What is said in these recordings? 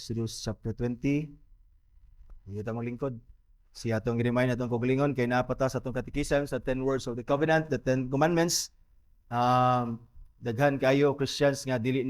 Exodus chapter 20. Kita maglingkod. Si atong remind atong koglingon kay napata sa atong katikism sa 10 words of the covenant, the 10 commandments. Daghan kayo Christians nga dili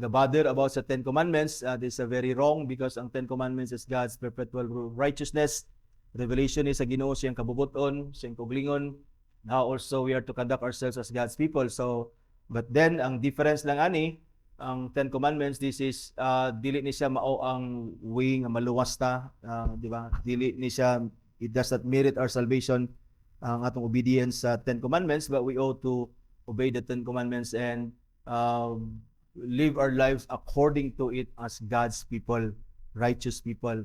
bother about sa 10 commandments. This is very wrong because ang 10 commandments is God's perpetual righteousness. Revelation is sa Ginoo siyang kabubuton, siyang koglingon. Now also we are to conduct ourselves as God's people. So but then ang difference lang ani, ang 10 commandments, this is dili ni siya mao ang way nga maluwas ta, di ba? Dili ni siya, it does not merit our salvation ang atong obedience sa 10 commandments, but we ought to obey the 10 commandments and live our lives according to it as God's people, righteous people.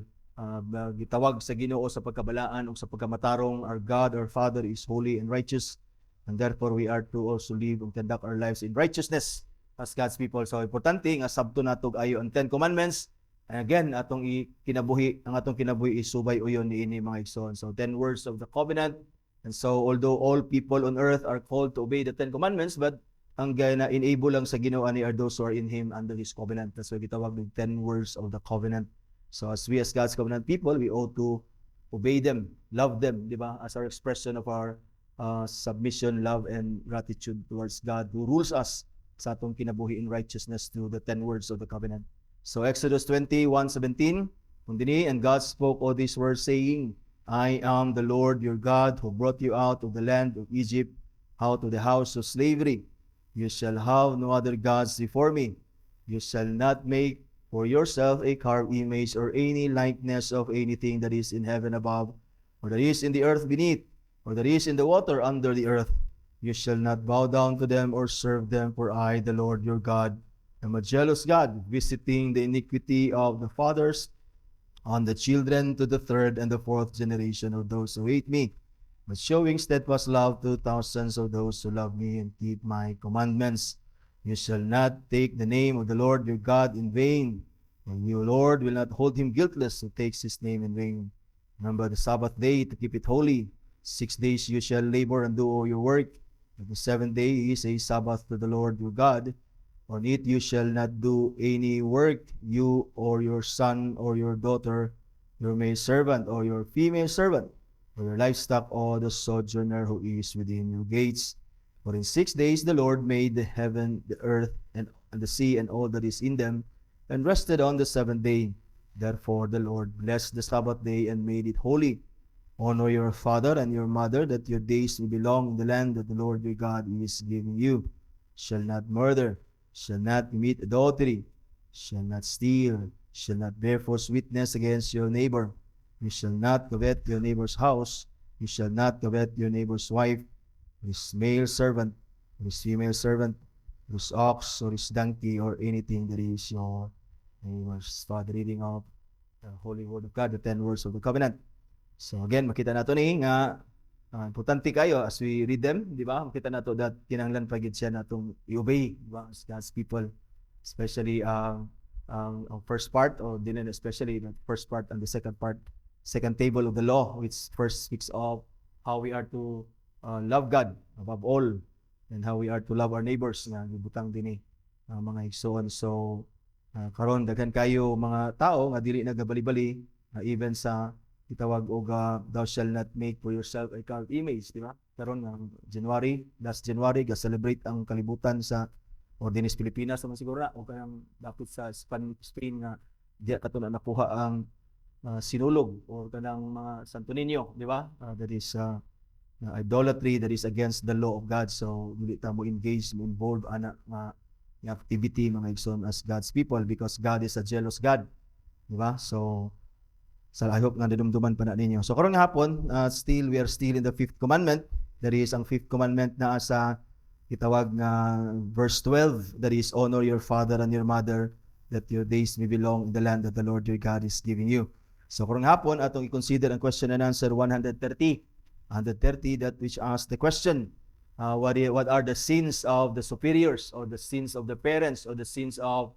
Gitawag sa Ginoo sa pagkabalaan o sa pagkamatarong, our God, our Father is holy and righteous, and therefore we are to also live and conduct our lives in righteousness as God's people. So importante nga sabto natog ayo ang 10 commandments. And again, ang atong kinabuhi is subay uyon niini mga igsoon. So 10 words of the covenant. And so although all people on earth are called to obey the 10 commandments, but ang na enable lang sa Ginoo ani are those who are in him under his covenant. That's why gitawag ng 10 words of the covenant. So as we as God's covenant people, we ought to obey them, love them, di ba? As our expression of our submission, love, and gratitude towards God who rules us sa atong kinabuhi in righteousness through the 10 words of the covenant. So Exodus 20:1-17, and God spoke all these words, saying, I am the Lord your God who brought you out of the land of Egypt, out of the house of slavery. You shall have no other gods before me. You shall not make for yourself a carved image or any likeness of anything that is in heaven above, or that is in the earth beneath, or that is in the water under the earth. You shall not bow down to them or serve them, for I, the Lord your God, am a jealous God, visiting the iniquity of the fathers on the children to the third and the fourth generation of those who hate me, but showing steadfast love to thousands of those who love me and keep my commandments. You shall not take the name of the Lord your God in vain, and you, Lord, will not hold him guiltless who takes his name in vain. Remember the Sabbath day to keep it holy. 6 days you shall labor and do all your work. But the 7th day is a Sabbath to the Lord your God. On it you shall not do any work, you or your son or your daughter, your male servant or your female servant, or your livestock or the sojourner who is within your gates. For in 6 days the Lord made the heaven, the earth, and the sea, and all that is in them, and rested on the 7th day. Therefore the Lord blessed the Sabbath day and made it holy. Honor your father and your mother, that your days may be long in the land that the Lord your God is giving you. Shall not murder, shall not commit adultery, shall not steal, shall not bear false witness against your neighbor. You shall not covet your neighbor's house. You shall not covet your neighbor's wife, his male servant, his female servant, his ox or his donkey, or anything that is your neighbor's. Start reading of the Holy Word of God, the 10 words of the covenant. So again, makita nato ni nga importante kayo as we read them, di ba? Makita nato that kinahanglan pagid siya natong i-obey, di ba? As God's people, especially ang first part, or din especially the first part and the second part, second table of the law, which first speaks of how we are to love God above all, and how we are to love our neighbors nga gibutang dinhi mga igsoon. So karon daghan kayo mga tao nga dili nagabali-bali, even sa itawag og thou shall not make for yourself a carved image, di ba? Karon last January ga-celebrate ang kalibutan sa Ordinis Pilipinas naman siguro o kayang dapat sa Spain nga diya kato na nakuha ang sinulog o kanang mga Santo Niño, di ba? That is idolatry, that is against the law of God. So dili ta mo engage, mo involve ana nga activity mga igsoon as God's people, because God is a jealous God, di ba? So I hope nga nadumduman pa na ninyo. So karon nga hapon, we are still in the 5th commandment. That is ang 5th commandment na sa itawag nga verse 12, that is honor your father and your mother, that your days may belong in the land that the Lord your God is giving you. So karon nga hapon atong i-consider ang question and answer 130. 130, that which asks the question, what are the sins of the superiors, or the sins of the parents, or the sins of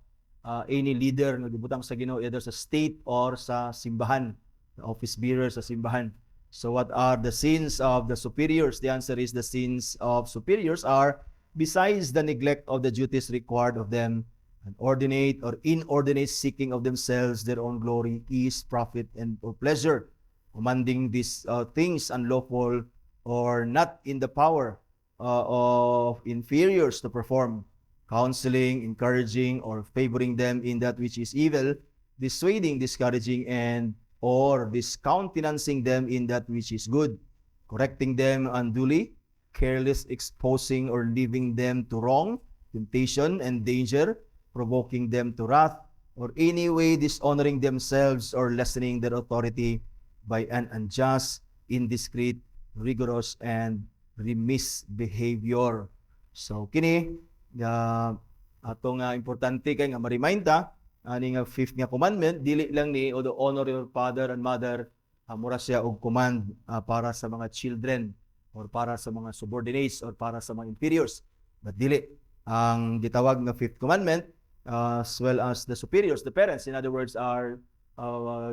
any leader na gibutang sa Ginoo, either sa state or sa simbahan, the office bearer sa simbahan. So what are the sins of the superiors? The answer is the sins of superiors are, besides the neglect of the duties required of them, an ordinate or inordinate seeking of themselves, their own glory, ease, profit, and or pleasure, commanding these things unlawful or not in the power of inferiors to perform, counseling, encouraging, or favoring them in that which is evil, dissuading, discouraging, and or discountenancing them in that which is good, correcting them unduly, careless exposing or leaving them to wrong, temptation, and danger, provoking them to wrath, or any way dishonoring themselves or lessening their authority by an unjust, indiscreet, rigorous, and remiss behavior. So kini atong importante kay nga ma-remind ta ani nga fifth nga commandment, dili lang ni o honor your father and mother, mura siya og command para sa mga children or para sa mga subordinates or para sa mga inferiors, but dili ang gitawag nga fifth commandment as well as the superiors, the parents, in other words, are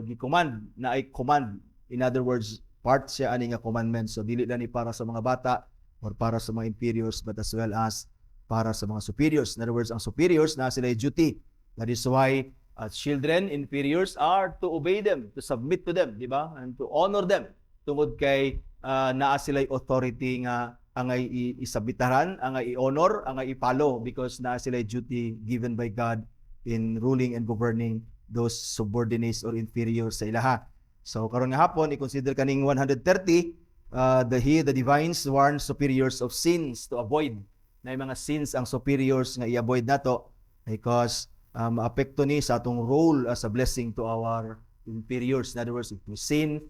gi-command na ay command, in other words, part siya ani nga commandment. So dili lang ni para sa mga bata or para sa mga inferiors, but as well as para sa mga superiors. In other words, ang superiors na sila duty. That is why children, inferiors, are to obey them, to submit to them, di ba? And to honor them. Tungod kay naa sila authority nga ang isabitaran, ang i-honor, ang i-follow, because naa sila duty given by God in ruling and governing those subordinates or inferiors sa ilaha. So karon nga hapon i-consider kaning 130, the divines warn superiors of sins to avoid. Na mga sins ang superiors nga i-avoid nato because maapekto ni sa atong role as a blessing to our inferiors. In other words, if we sin,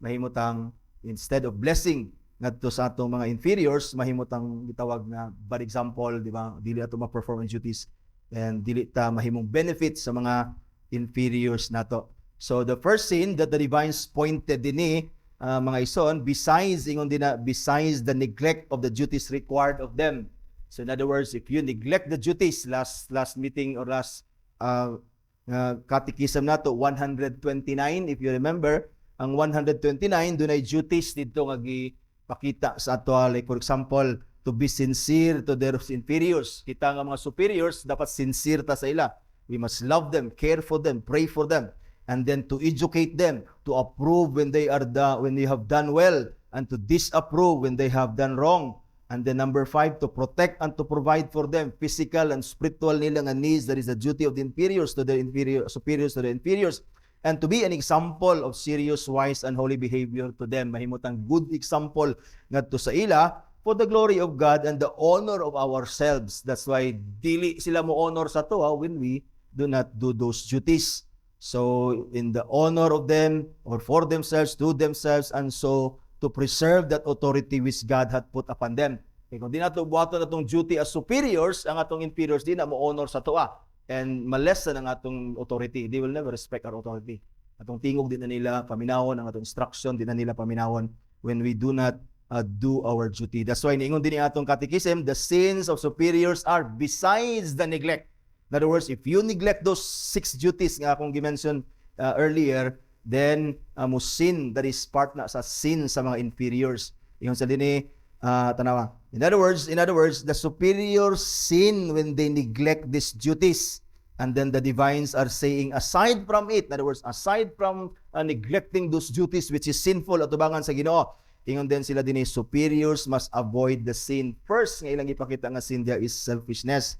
mahimutang instead of blessing ngadto sa atong mga inferiors, mahimutang gitawag na bad example, di ba? Dili ato ma-perform ang duties and dili ta mahimong benefit sa mga inferiors nato. So the first sin that the divines pointed dinhi mga ison, besides the neglect of the duties required of them. So in other words, if you neglect the duties, last meeting or last catechism nato 129, if you remember, ang 129 dunay duties dito nga gipakita sa ato, like for example, to be sincere to their inferiors. Kita nga mga superiors dapat sincere ta sa ila. We must love them, care for them, pray for them, and then to educate them, to approve when they have done well, and to disapprove when they have done wrong. And then number 5, to protect and to provide for them physical and spiritual nilang needs. That is the duty of the inferiors to the superiors to the inferiors. And to be an example of serious, wise, and holy behavior to them. Mahimutang good example ngadto sa ila for the glory of God and the honor of ourselves. That's why dili sila mo honor sa to when we do not do those duties. So in the honor of them or for themselves, to themselves, and so to preserve that authority which God had put upon them. Okay, kung di nato buhaton atong duty as superiors, ang atong inferiors di na mo honor sa toa and malessen ang atong authority. They will never respect our authority. Atong tingog di na nila paminawon, ang atong instruction di na nila paminawon when we do not do our duty. That's why niingon din atong catechism, the sins of superiors are besides the neglect. In other words, if you neglect those 6 duties nga akong gi-mention earlier, then mo sin, that is part na sa sin sa mga inferiors. Ingon sa dinhi tanawa. In other words, the superiors sin when they neglect these duties. And then the divines are saying, aside from it, in other words, aside from neglecting those duties which is sinful at tubangan sa Ginoo, ingon din sila dinhi, superiors must avoid the sin. First nga ilang ipakita nga sin dia is selfishness.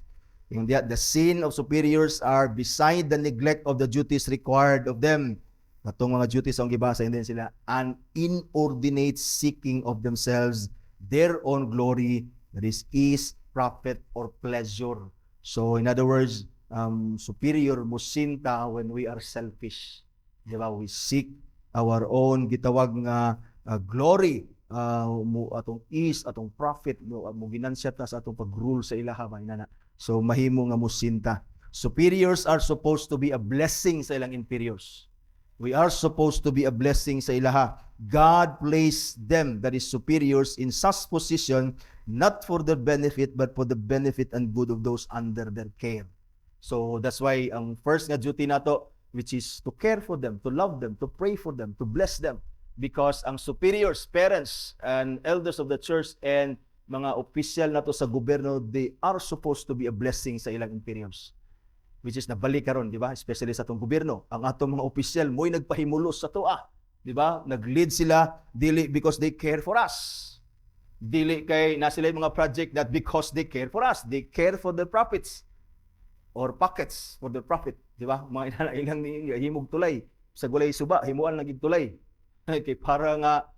Ingon dia, the sin of superiors are beside the neglect of the duties required of them. Katong mga duties ang gibasa, and then sila an inordinate seeking of themselves, their own glory, that is ease, profit, or pleasure. So in other words, superior musinta when we are selfish. Diba? We seek our own gitawag nga glory, atong ease, atong profit, mo ginansya ta sa atong pag-rule sa ilaha ba inana. So mahimo nga musinta. Superiors are supposed to be a blessing sa ilang inferiors. We are supposed to be a blessing sa ilaha. God placed them, that is superiors, in such position, not for their benefit, but for the benefit and good of those under their care. So that's why ang first nga duty nato, which is to care for them, to love them, to pray for them, to bless them. Because ang superiors, parents, and elders of the church, and mga opisyal na to sa gobyerno, they are supposed to be a blessing sa ilang inferiors. Which is nabalik karon, di ba? Especially sa atong gobyerno. Ang atong mga opisyal mo'y nagpahimulos sa to, di ba? Nag-lead sila dili because they care for us. Dili kay na sila yung mga project that because they care for us. They care for the profits or pockets for the profit, di ba? Mga ilang himog tulay sa gulay suba, himuan lagi tulay. Kay para nga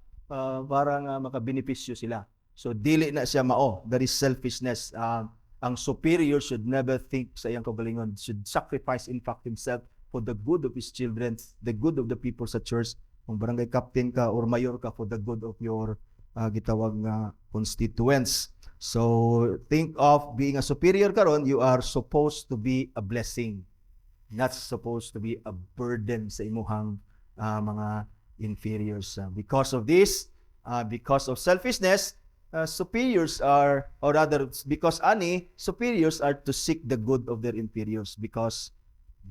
makabenepisyo sila. So dili na siya mao. That is selfishness. Ang superior should never think sa iyang kagalingon. Should sacrifice in fact himself for the good of his children, the good of the people sa church. Kung barangay captain ka or mayor ka, for the good of your gitawag nga constituents. So think of being a superior karon, you are supposed to be a blessing. Not supposed to be a burden sa imuhang mga inferiors. Because of this, because of selfishness, superiors are, or rather, because superiors are to seek the good of their inferiors. Because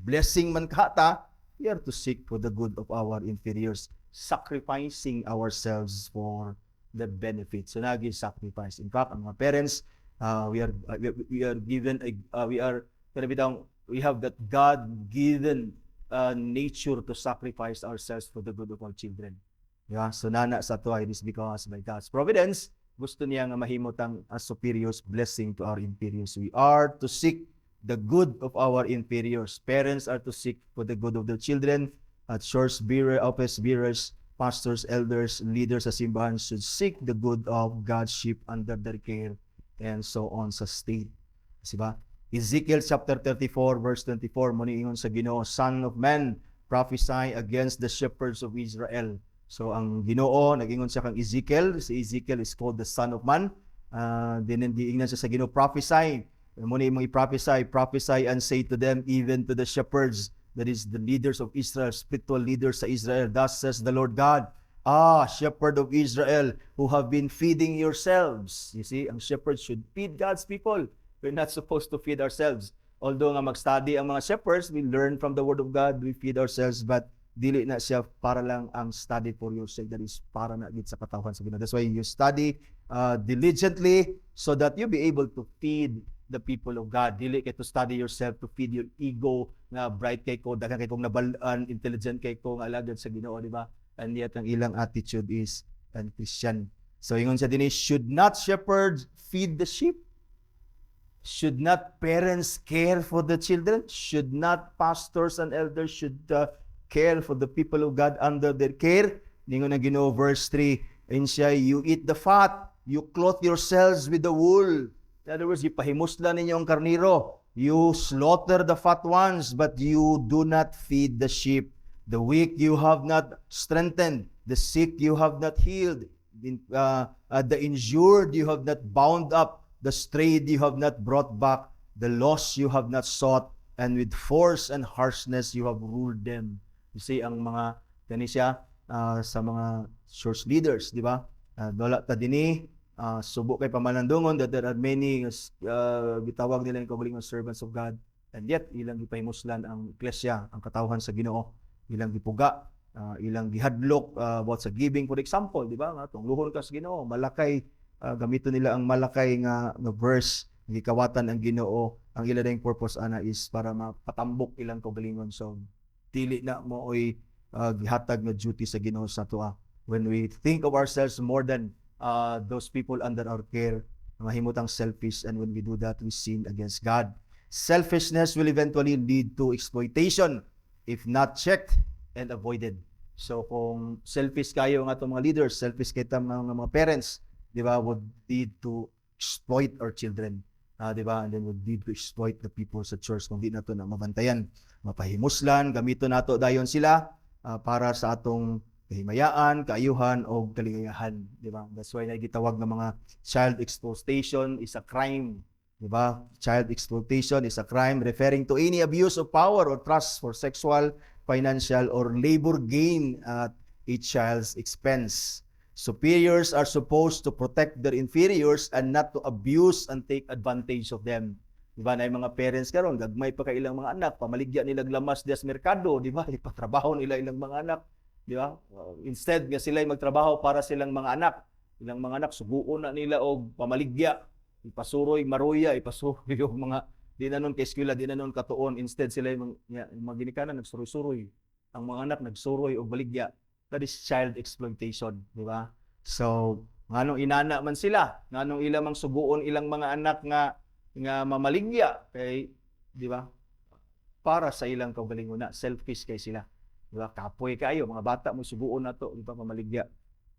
blessing man kata, we are to seek for the good of our inferiors, sacrificing ourselves for the benefit. So naging sacrifice. In fact, ang mga parents, we are given we have that God-given nature to sacrifice ourselves for the good of our children. Yeah, so nana sa to, it is because by God's providence, gusto niya nga mahimutang as superiors blessing to our inferiors. We are to seek the good of our inferiors. Parents are to seek for the good of their children. At church office bearers, pastors, elders, leaders sa simbahan should seek the good of God's sheep under their care, and so on sa state. Diba? Ezekiel chapter 34 verse 24, maniingon sa Ginoo, Son of man, prophesy against the shepherds of Israel. So ang Ginoo nag-ingon siya kang Ezekiel. Si Ezekiel is called the Son of Man. Diingnan siya sa Ginoo, prophesy. Muna mo prophesy and say to them, even to the shepherds, that is the leaders of Israel, spiritual leaders sa Israel. Thus says the Lord God, shepherd of Israel, who have been feeding yourselves. You see, ang shepherds should feed God's people. We're not supposed to feed ourselves. Although nga mag-study ang mga shepherds, we learn from the Word of God, we feed ourselves, but dili na siya para lang ang study for your sake. That is para na gid sa katawhan sa Ginoo. That's why you study diligently so that you be able to feed the people of God. Dili kay to study yourself to feed your ego nga bright kay ko, daghan kay kong nabalaan, intelligent kay ko nga alagad sa Ginoo, di ba? And yet ang ilang attitude is Christian. So ingon siya dinhi, should not shepherds feed the sheep? Should not parents care for the children? Should not pastors and elders should care for the people of God under their care? Ningon na Ginoo verse 3, and siya, you eat the fat, you clothe yourselves with the wool. In other words, ipahimusla ninyo ang karniro. You slaughter the fat ones, but you do not feed the sheep. The weak you have not strengthened, the sick you have not healed, the injured you have not bound up, the strayed you have not brought back, the lost you have not sought, and with force and harshness you have ruled them. You see, ang mga siya sa mga church leaders, di ba? Wala ta dinhi, subo kay pamalandungon that there are many gitawag nila yung kaugalingon servants of God, and yet ilang gipahimuslan ang iglesia, ang katawhan sa Ginoo, ilang gipuga, ilang gihadlok about sa giving, for example, di ba? Nga tungluhon ka sa Ginoo, malakay, gamito nila ang malakay nga verse, gikawatan ang Ginoo, ang ila dayong purpose ana is para mapatambok ilang kaugalingon. So dili na mo oy gihatag nga duty sa Ginoo sa tuwa. When we think of ourselves more than those people under our care, mahimutang selfish, and when we do that, we sin against God. Selfishness will eventually lead to exploitation if not checked and avoided. So kung selfish kayo nga itong mga leaders, selfish kayo mga parents, di ba, would lead to exploit our children. Di ba? And then would lead to exploit the people sa church kung di na ito na mabantayan. Mapahimuslan, gamito nato dayon sila para sa atong kahimayaan, kaayuhan o kaligayahan, di ba? That's why nagitawag ng mga child exploitation is a crime, di ba? Child exploitation is a crime referring to any abuse of power or trust for sexual, financial, or labor gain at a child's expense. Superiors are supposed to protect their inferiors and not to abuse and take advantage of them. Di ba? Na yung mga parents karon, gagmay pa kay ilang mga anak, pamaligya nila glamas des merkado, di ba? Ipatrabaho nila ilang mga anak. Di ba? Instead nga sila magtrabaho para silang mga anak, ilang mga anak suguon na nila og pamaligya, ipasuroy maruya, ipasuroy yung mga di na nun kay eskwela, di na nun katuon, instead sila yung mga ginikanan nagsuroy-suroy, ang mga anak nagsuroy og baligya. That is child exploitation, di ba? So nganong inana man sila, nganong ilang mang suguon ilang mga anak nga mamaligya kay, di ba? Para sa ilang kaugalinguna, selfish kay sila. Di ba? Kapoy kayo, mga bata mo suguon na to, di ba, mamaligya.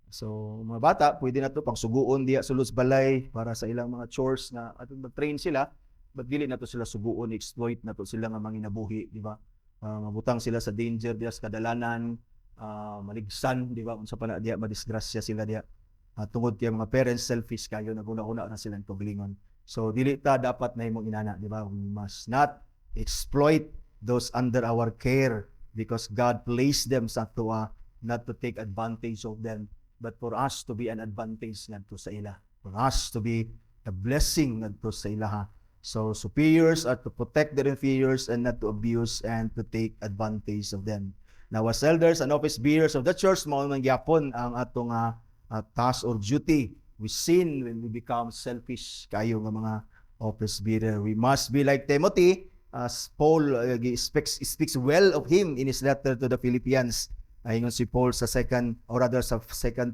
So, mga bata, pwede na to pang suguon diya sulos balay para sa ilang mga chores na atong mag-train sila, but dili na to sila suguon, exploit na to sila nga manginabuhi, di ba? Mabutang sila sa danger diya sa kadalanan, maligsan, di ba? Unsa pa na diya madisgrasya sila diya. Tungod kay mga parents selfish kayo, naguna-una na silang paglingon. So, dili ta dapat na himong inana, di ba? We must not exploit those under our care because God placed them sa tuwa, not to take advantage of them, but for us to be an advantage ngadto sa ila, for us to be a blessing ngadto sa ilaha. So superiors are to protect their inferiors and not to abuse and to take advantage of them. Now as elders and office bearers of the church, mao man gyapon ang atong task or duty. We sin when we become selfish kayo nga mga office bearer. We must be like Timothy, as Paul speaks well of him in his letter to the Philippians. Ingon si Paul sa second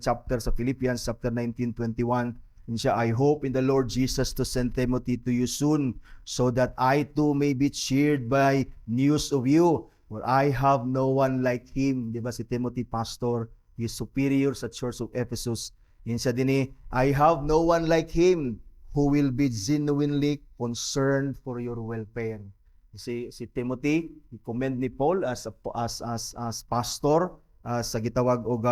chapter sa Philippians chapter 19:21, siya, I hope in the Lord Jesus to send Timothy to you soon, so that I too may be cheered by news of you, for I have no one like him. Di ba si Timothy, pastor, he is superior sa Church of Ephesus. Yun siya din I have no one like him who will be genuinely concerned for your welfare. Si Timothy, i-commend ni Paul as pastor sa gitawag og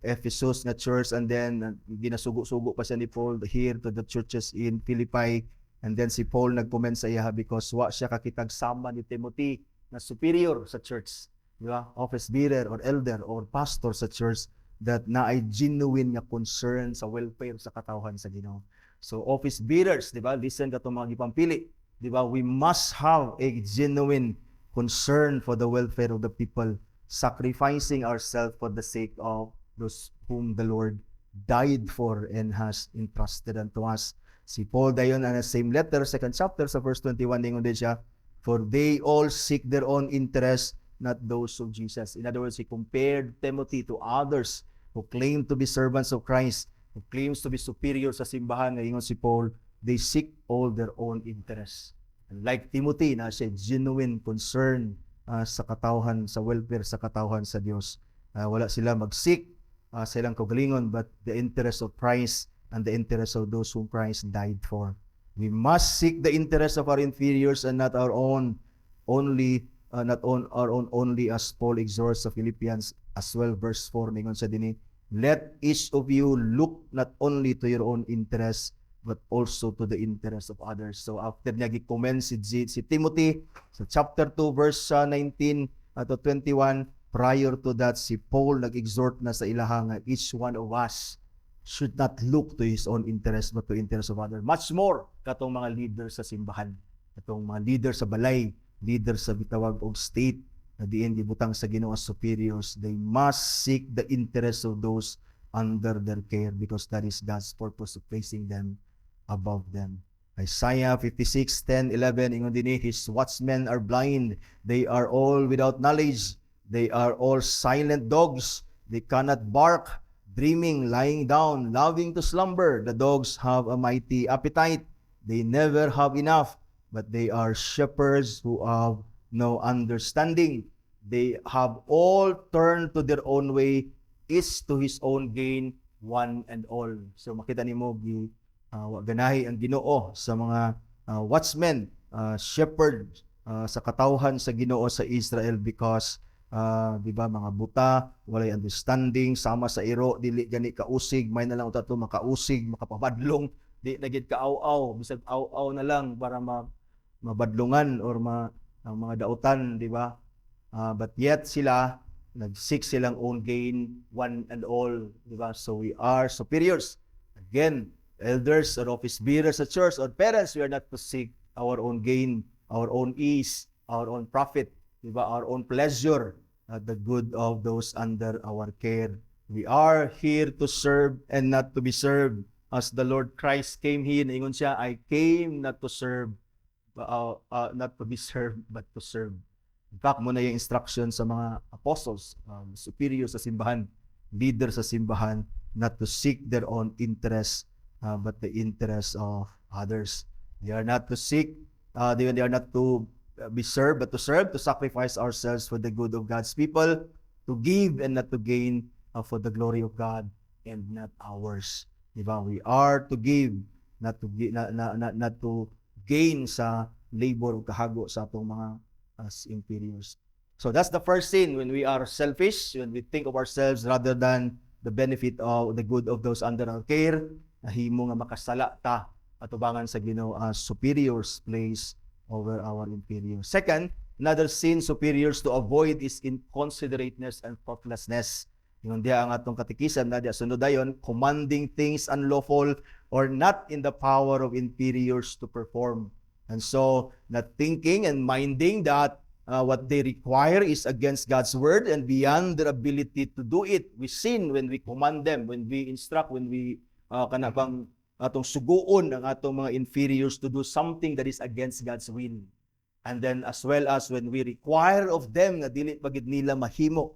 Ephesus nga church, and then ginasugo-sugo pa siya ni Paul here to the churches in Philippi, and then si Paul nag-comment sa iya because wa siya kakitag sama ni Timothy na superior sa church, di ba? Office bearer or elder or pastor sa church that na ay genuine nga concern sa welfare sa katawhan sa Ginoo. So office bearers, di ba? Listen ka to mga gipampili. Di ba? We must have a genuine concern for the welfare of the people, sacrificing ourselves for the sake of those whom the Lord died for and has entrusted unto us. Si Paul dayon ang same letter, second chapter sa verse 21, ningon din siya, for they all seek their own interest, not those of Jesus. In other words, he compared Timothy to others who claim to be servants of Christ, who claims to be superior sa simbahan. Ngayon si Paul, they seek all their own interests. And like Timothy, na siya genuine concern sa katawhan, sa welfare sa katawhan sa Dios. Wala sila mag-seek sa ilang kaugalingon, but the interest of Christ and the interest of those whom Christ died for. We must seek the interest of our inferiors and not our own only, only, as Paul exhorts sa Philippians as well, verse 4, ningon sa dinhi, let each of you look not only to your own interest, but also to the interest of others. So after niya gi-comment si Timothy sa chapter 2 verse 19 to 21, prior to that si Paul nag-exhort na sa ilaha nga each one of us should not look to his own interest but to interest of others. Much more katong mga leaders sa simbahan, katong mga leaders sa balay, leaders sa bitawag og state na diin gibutang sa Ginoo as superiors. They must seek the interest of those under their care because that is God's purpose of placing them above them. Isaiah 56:10-11, ingon dinhi, his watchmen are blind, they are all without knowledge, they are all silent dogs, they cannot bark, dreaming, lying down, loving to slumber. The dogs have a mighty appetite, they never have enough, but they are shepherds who have no understanding. They have all turned to their own way, each to his own gain, one and all. So makita nimo ganahi ang Ginoo sa mga watchmen, shepherd sa katawhan sa Ginoo sa Israel because di ba mga buta, walay understanding, sama sa iro, dili gani kausig, may na lang utato makausig, makapabadlong, di na gid kaaw-aw, bisag aw-aw na lang para mabadlungan or ang mga dautan, di ba? But yet sila nag-seek silang own gain, one and all, di ba? So we are superiors. Again, elders or office bearers sa church or parents, we are not to seek our own gain, our own ease, our own profit, di ba? Our own pleasure, the good of those under our care. We are here to serve and not to be served. As the Lord Christ came here, ingon siya, I came not to serve, not to be served, but to serve. In fact, muna yung instruction sa mga apostles, superior sa simbahan, leader sa simbahan, not to seek their own interest, but the interest of others. They are not to seek, they are not to be served, but to serve, to sacrifice ourselves for the good of God's people, to give and not to gain, for the glory of God and not ours. Diba? We are to give, not to gain sa labor o kahago sa atong mga as inferiors. So that's the first sin, when we are selfish, when we think of ourselves rather than the benefit of the good of those under our care, nahimo nga makasala ta atubangan sa Ginoo as superiors place over our inferiors. Second, another sin superiors to avoid is inconsiderateness and thoughtlessness. Yung diya ang atong katikisan na diya sunod dayon, commanding things unlawful or not in the power of inferiors to perform. And so, not thinking and minding that what they require is against God's word and beyond their ability to do it. We sin when we command them, when we instruct, when we kanabang atong suguon ang atong mga inferiors to do something that is against God's will. And then as well as when we require of them na dili pagid nila mahimo,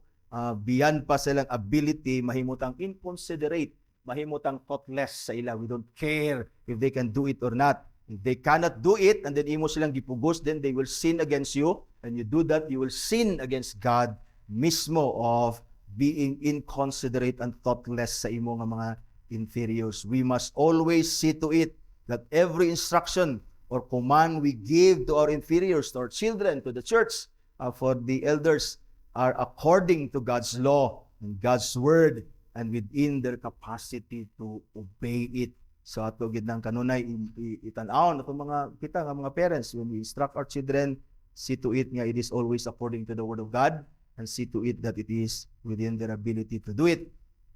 beyond pa silang ability, mahimutang inconsiderate, mahimutang thoughtless sa ila. We don't care if they can do it or not. If they cannot do it, and then imo silang gipugos, then they will sin against you. And you do that, you will sin against God mismo of being inconsiderate and thoughtless sa imo nga mga inferiors. We must always see to it that every instruction or command we give to our inferiors, to our children, to the church, for the elders, are according to God's law and God's word and within their capacity to obey it. So ato gid nang kanunay itan-aw nato mga kita nga mga parents, when we instruct our children, see to it nga it is always according to the word of God and see to it that it is within their ability to do it.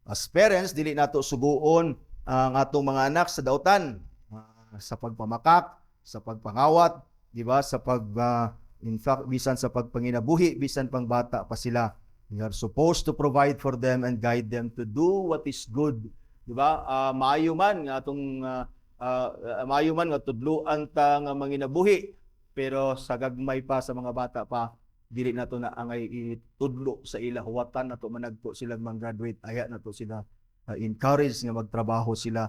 As parents, dili nato suguon ang atong mga anak sa dautan, sa pagpamakak, sa pagpangawat, di ba? Sa in fact, bisan sa pagpanginabuhi, bisan pang bata pa sila. We are supposed to provide for them and guide them to do what is good. Di ba? Maayo man nga atong maayo man nga tudloan ta nga manginabuhi, pero sa gagmay pa sa mga bata pa, dili nato na angay itudlo sa ila, huwatan nato managpo silang mag-graduate, aya nato sila encourage nga magtrabaho sila,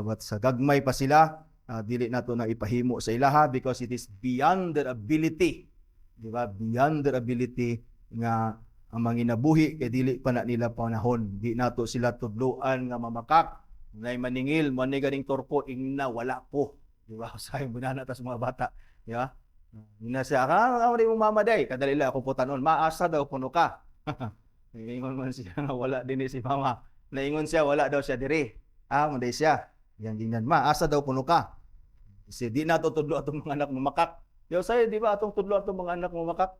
but sa gagmay pa sila, dili nato na ipahimo sa ilaha because it is beyond their ability, di ba? Beyond their ability nga ang manginabuhi kay dili pa na nila panahon. Di nato sila tudloan nga mamakak, nay maningil, manay ganing torko, ingna wala po, di ba? Sayang bunana ta sa mga bata, di ba? Ina siya, mo mo mamaday, kadali lang ako po tanon, maasa daw kuno ka. Ingon man siya nga wala din si mama. Naingon siya wala daw siya diri. Maday siya. Yang gingnan, maasa daw kuno ka. Kasi di nato tudlo atong mga anak mamakak. Yo say, di ba atong tudlo atong mga anak mamakak?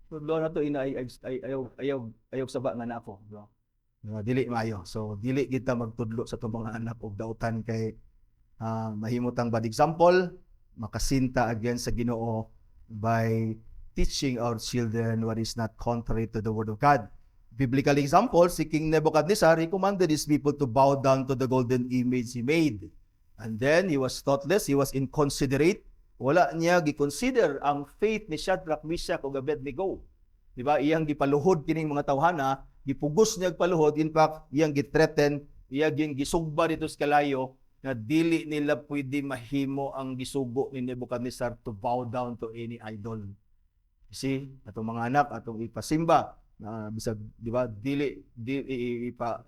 Tudlo na to ina ayaw saba nga na ako, di ba? Dili maayo. So dili kita magtudlo sa atong mga anak og dautan kay mahimutang bad example, makasinta against sa Ginoo by teaching our children what is not contrary to the word of God. Biblical example, si King Nebuchadnezzar, he commanded his people to bow down to the golden image he made. And then, he was thoughtless, he was inconsiderate. Wala niya giconsider ang faith ni Shadrach, Meshach, ug Abednego. Diba? Iyang gipaluhod kining mga tawhana, gipugos niya paluhod, in fact, iyang githreaten, iyang gisugba dito sa kalayo, na dili nila pwede mahimo ang gisugo ni Nebuchadnezzar to bow down to any idol. You see, atong mga anak, atong ipasimba, bisag, di ba, dili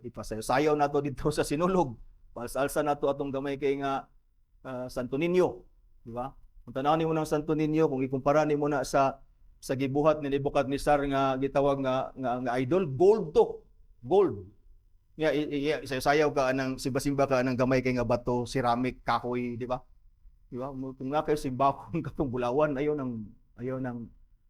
ipasayaw nato dito sa sinulog, pasalsa nato atong gamay kay nga Santo Niño, di ba? Kung tanaw nimo ng Santo Niño, kung ikumpara nimo na sa gibuhat ni Nebuchadnezzar nga gitawag nga idol, gold to, gold. Sayaw ka anang simba-simba ka anang gamay kay nga bato, ceramic, kahoy, di ba? Di ba? Kung nga kayo simbakon katong bulawan, ayaw ng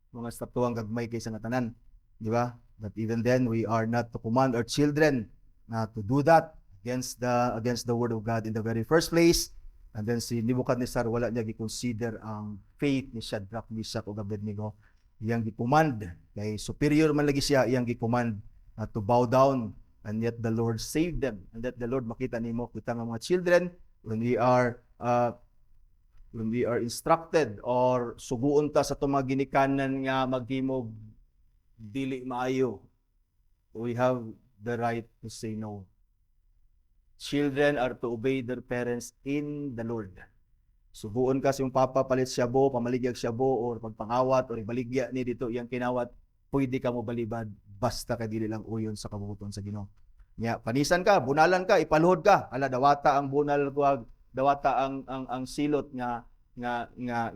mga estatuang gagmay kay sa tanan, di ba? But even then, we are not to command our children to do that against the word of God in the very first place. And then si Nebuchadnezzar, wala niya gi-consider ang faith ni Shadrach, Meshach ug Abednego. Iyang gi-command kay superior man lagi siya, iyang gi-command to bow down and yet the Lord saved them. And that the Lord makita nimo kita nga mga children when we are instructed or suguon ta sa itong mga ginikanan nga maghimog dili maayo, we have the right to say no. Children are to obey their parents in the Lord. Suguon ka sa iyong papa, palit siyabo, pamaligyag siyabo, or pagpangawat, or ibaligya ni dito iyang kinawat, pwede ka mo balibad, basta ka dili lang uyon sa kabubuton sa Ginoo. Nya, panisan ka, bunalan ka, ipaluhod ka, ala dawata ang bunal kuwag, dawata ang silot nga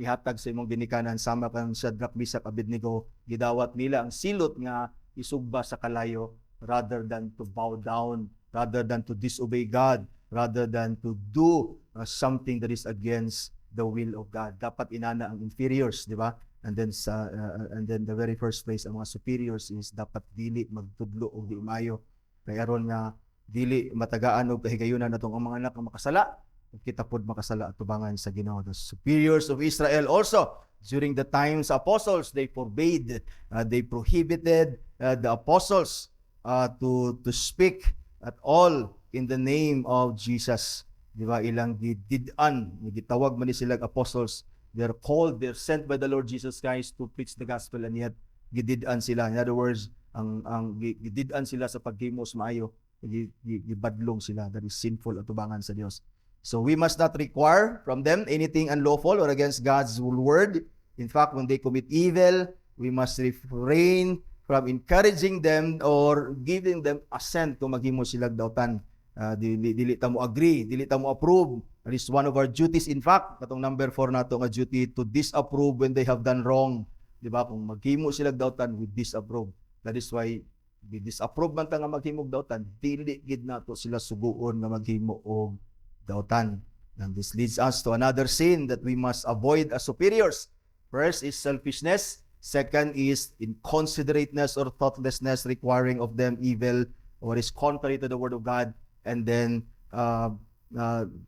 ihatag sa imong ginikanan, sama kang Shadrach, Meshach, Abednego, gidawat nila ang silot nga isugba sa kalayo rather than to bow down, rather than to disobey God, rather than to do something that is against the will of God. Dapat inana ang inferiors, di ba? And then the very first place, ang mga superiors is dapat dili magtudlo o di maayo. Kaya aron nga dili matagaan og kahigayunan natong ang mga anak nga makasala, kita pod makasala at tubangan sa Ginoo. The superiors of Israel also during the times apostles, they forbade, they prohibited the apostles to speak at all in the name of Jesus. Di ba? Ilang gididan, gitawag man ni sila apostles. They're called, they're sent by the Lord Jesus Christ to preach the gospel, and yet gididan sila. In other words, ang gididan sila sa paghimos maayo, gibadlong sila. That is sinful at tubangan sa Dios. So we must not require from them anything unlawful or against God's word. In fact, when they commit evil, we must refrain from encouraging them or giving them assent kung maghimo sila dautan. Dili ta mo agree, dili ta mo approve. That is one of our duties. In fact, katong number 4 nato nga duty, to disapprove when they have done wrong. Di ba? Kung maghimo sila dautan, we disapprove. That is why we disapprove man ta nga maghimo dautan, dili gid nato sila suguon nga maghimo og dautan. And this leads us to another sin that we must avoid as superiors. First is selfishness. Second is inconsiderateness or thoughtlessness, requiring of them evil or is contrary to the word of God. And then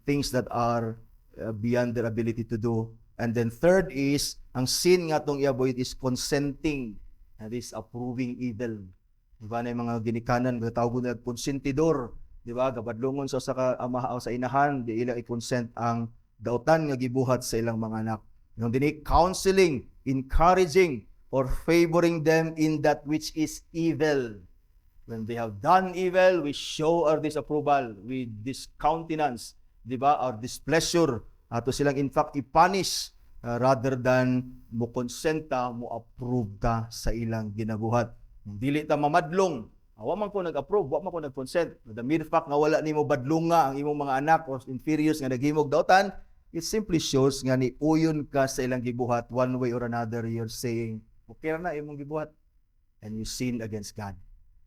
things that are beyond their ability to do. And then third is, ang sin nga itong i-avoid is consenting. That is approving evil. Diba na yung mga ginikanan, tawag na konsentidor. Diba? Gabadlongon sa amahaw sa inahan, di ilang i-consent ang dautan nga gibuhat sa ilang mga anak. Yung dinik, counseling, encouraging, or favoring them in that which is evil. When they have done evil, we show our disapproval, we discountenance, di ba, our displeasure, ato silang in fact i-punish rather than mo konsenta, mo approve ta sa ilang ginabuhat. Dili ta mamadlong, wa man ko nag-approve, wa man ko nag-consent. The mere fact nga wala nimo badlonga ang imong mga anak or inferiors nga naghimog dautan, it simply shows nga ni uyon ka sa ilang gibuhat. One way or another, you're saying, okay na imong gibuhat, and you sin against God.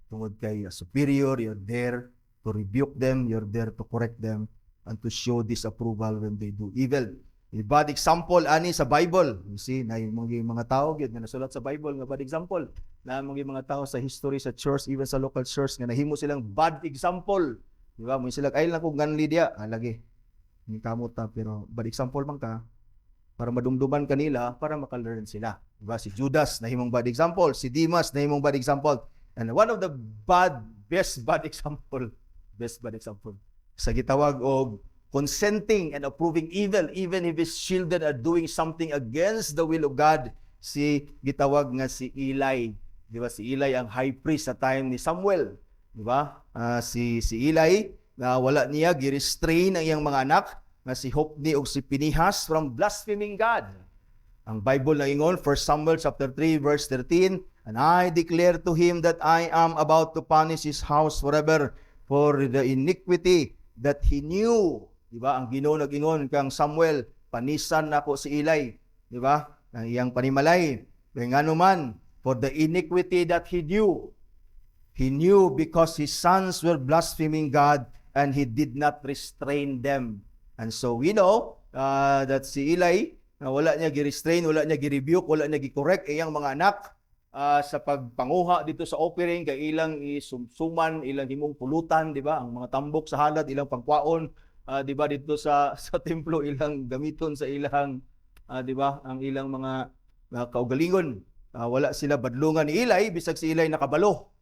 Tungod kay superior, you're there to rebuke them, you're there to correct them, and to show disapproval when they do evil. A bad example ani sa Bible. You see, na yung mga tao gyud nga nasulat sa Bible nga bad example. Na mga tao sa history sa church, even sa local church nga nahimo silang bad example. Di ba? Mo sila ay lang kung ganli dia, lagi. Ni kamot ta pero bad example man ka para madumduman kanila para makalearn sila. Di ba? Si Judas nahimong bad example, si Demas nahimong bad example. And one of the best bad example sa gitawag og consenting and approving evil even if his children are doing something against the will of God, si gitawag nga si Eli. Di ba? Si Eli ang high priest sa time ni Samuel. Di ba? Si Eli na wala niya gi-restrain ang iyang mga anak nga si Hophni ug si Pinehas from blaspheming God. Ang Bible na ingon, 1 Samuel chapter 3 verse 13, and I declare to him that I am about to punish his house forever for the iniquity that he knew. Diba? Ang Ginoo nag-ingon kang Samuel, panisan nako si Eli. Diba? Ang iyang panimalay. Kaya nga naman, for the iniquity that he knew. He knew because his sons were blaspheming God and he did not restrain them. And so we know that si Eli, wala niya gi-restrain, wala niya gi-rebuke, wala niya gi-correct iyang mga anak sa pagpanguha dito sa offering, kay ilang isumsuman, ilang himong pulutan, di ba? Ang mga tambok sa halad, ilang pangkwaon, di ba? Dito sa templo, ilang gamiton sa ilang, di ba? Ang ilang mga kaugalingon. Wala sila badlungan ni Eli, bisag si Eli nakabalo.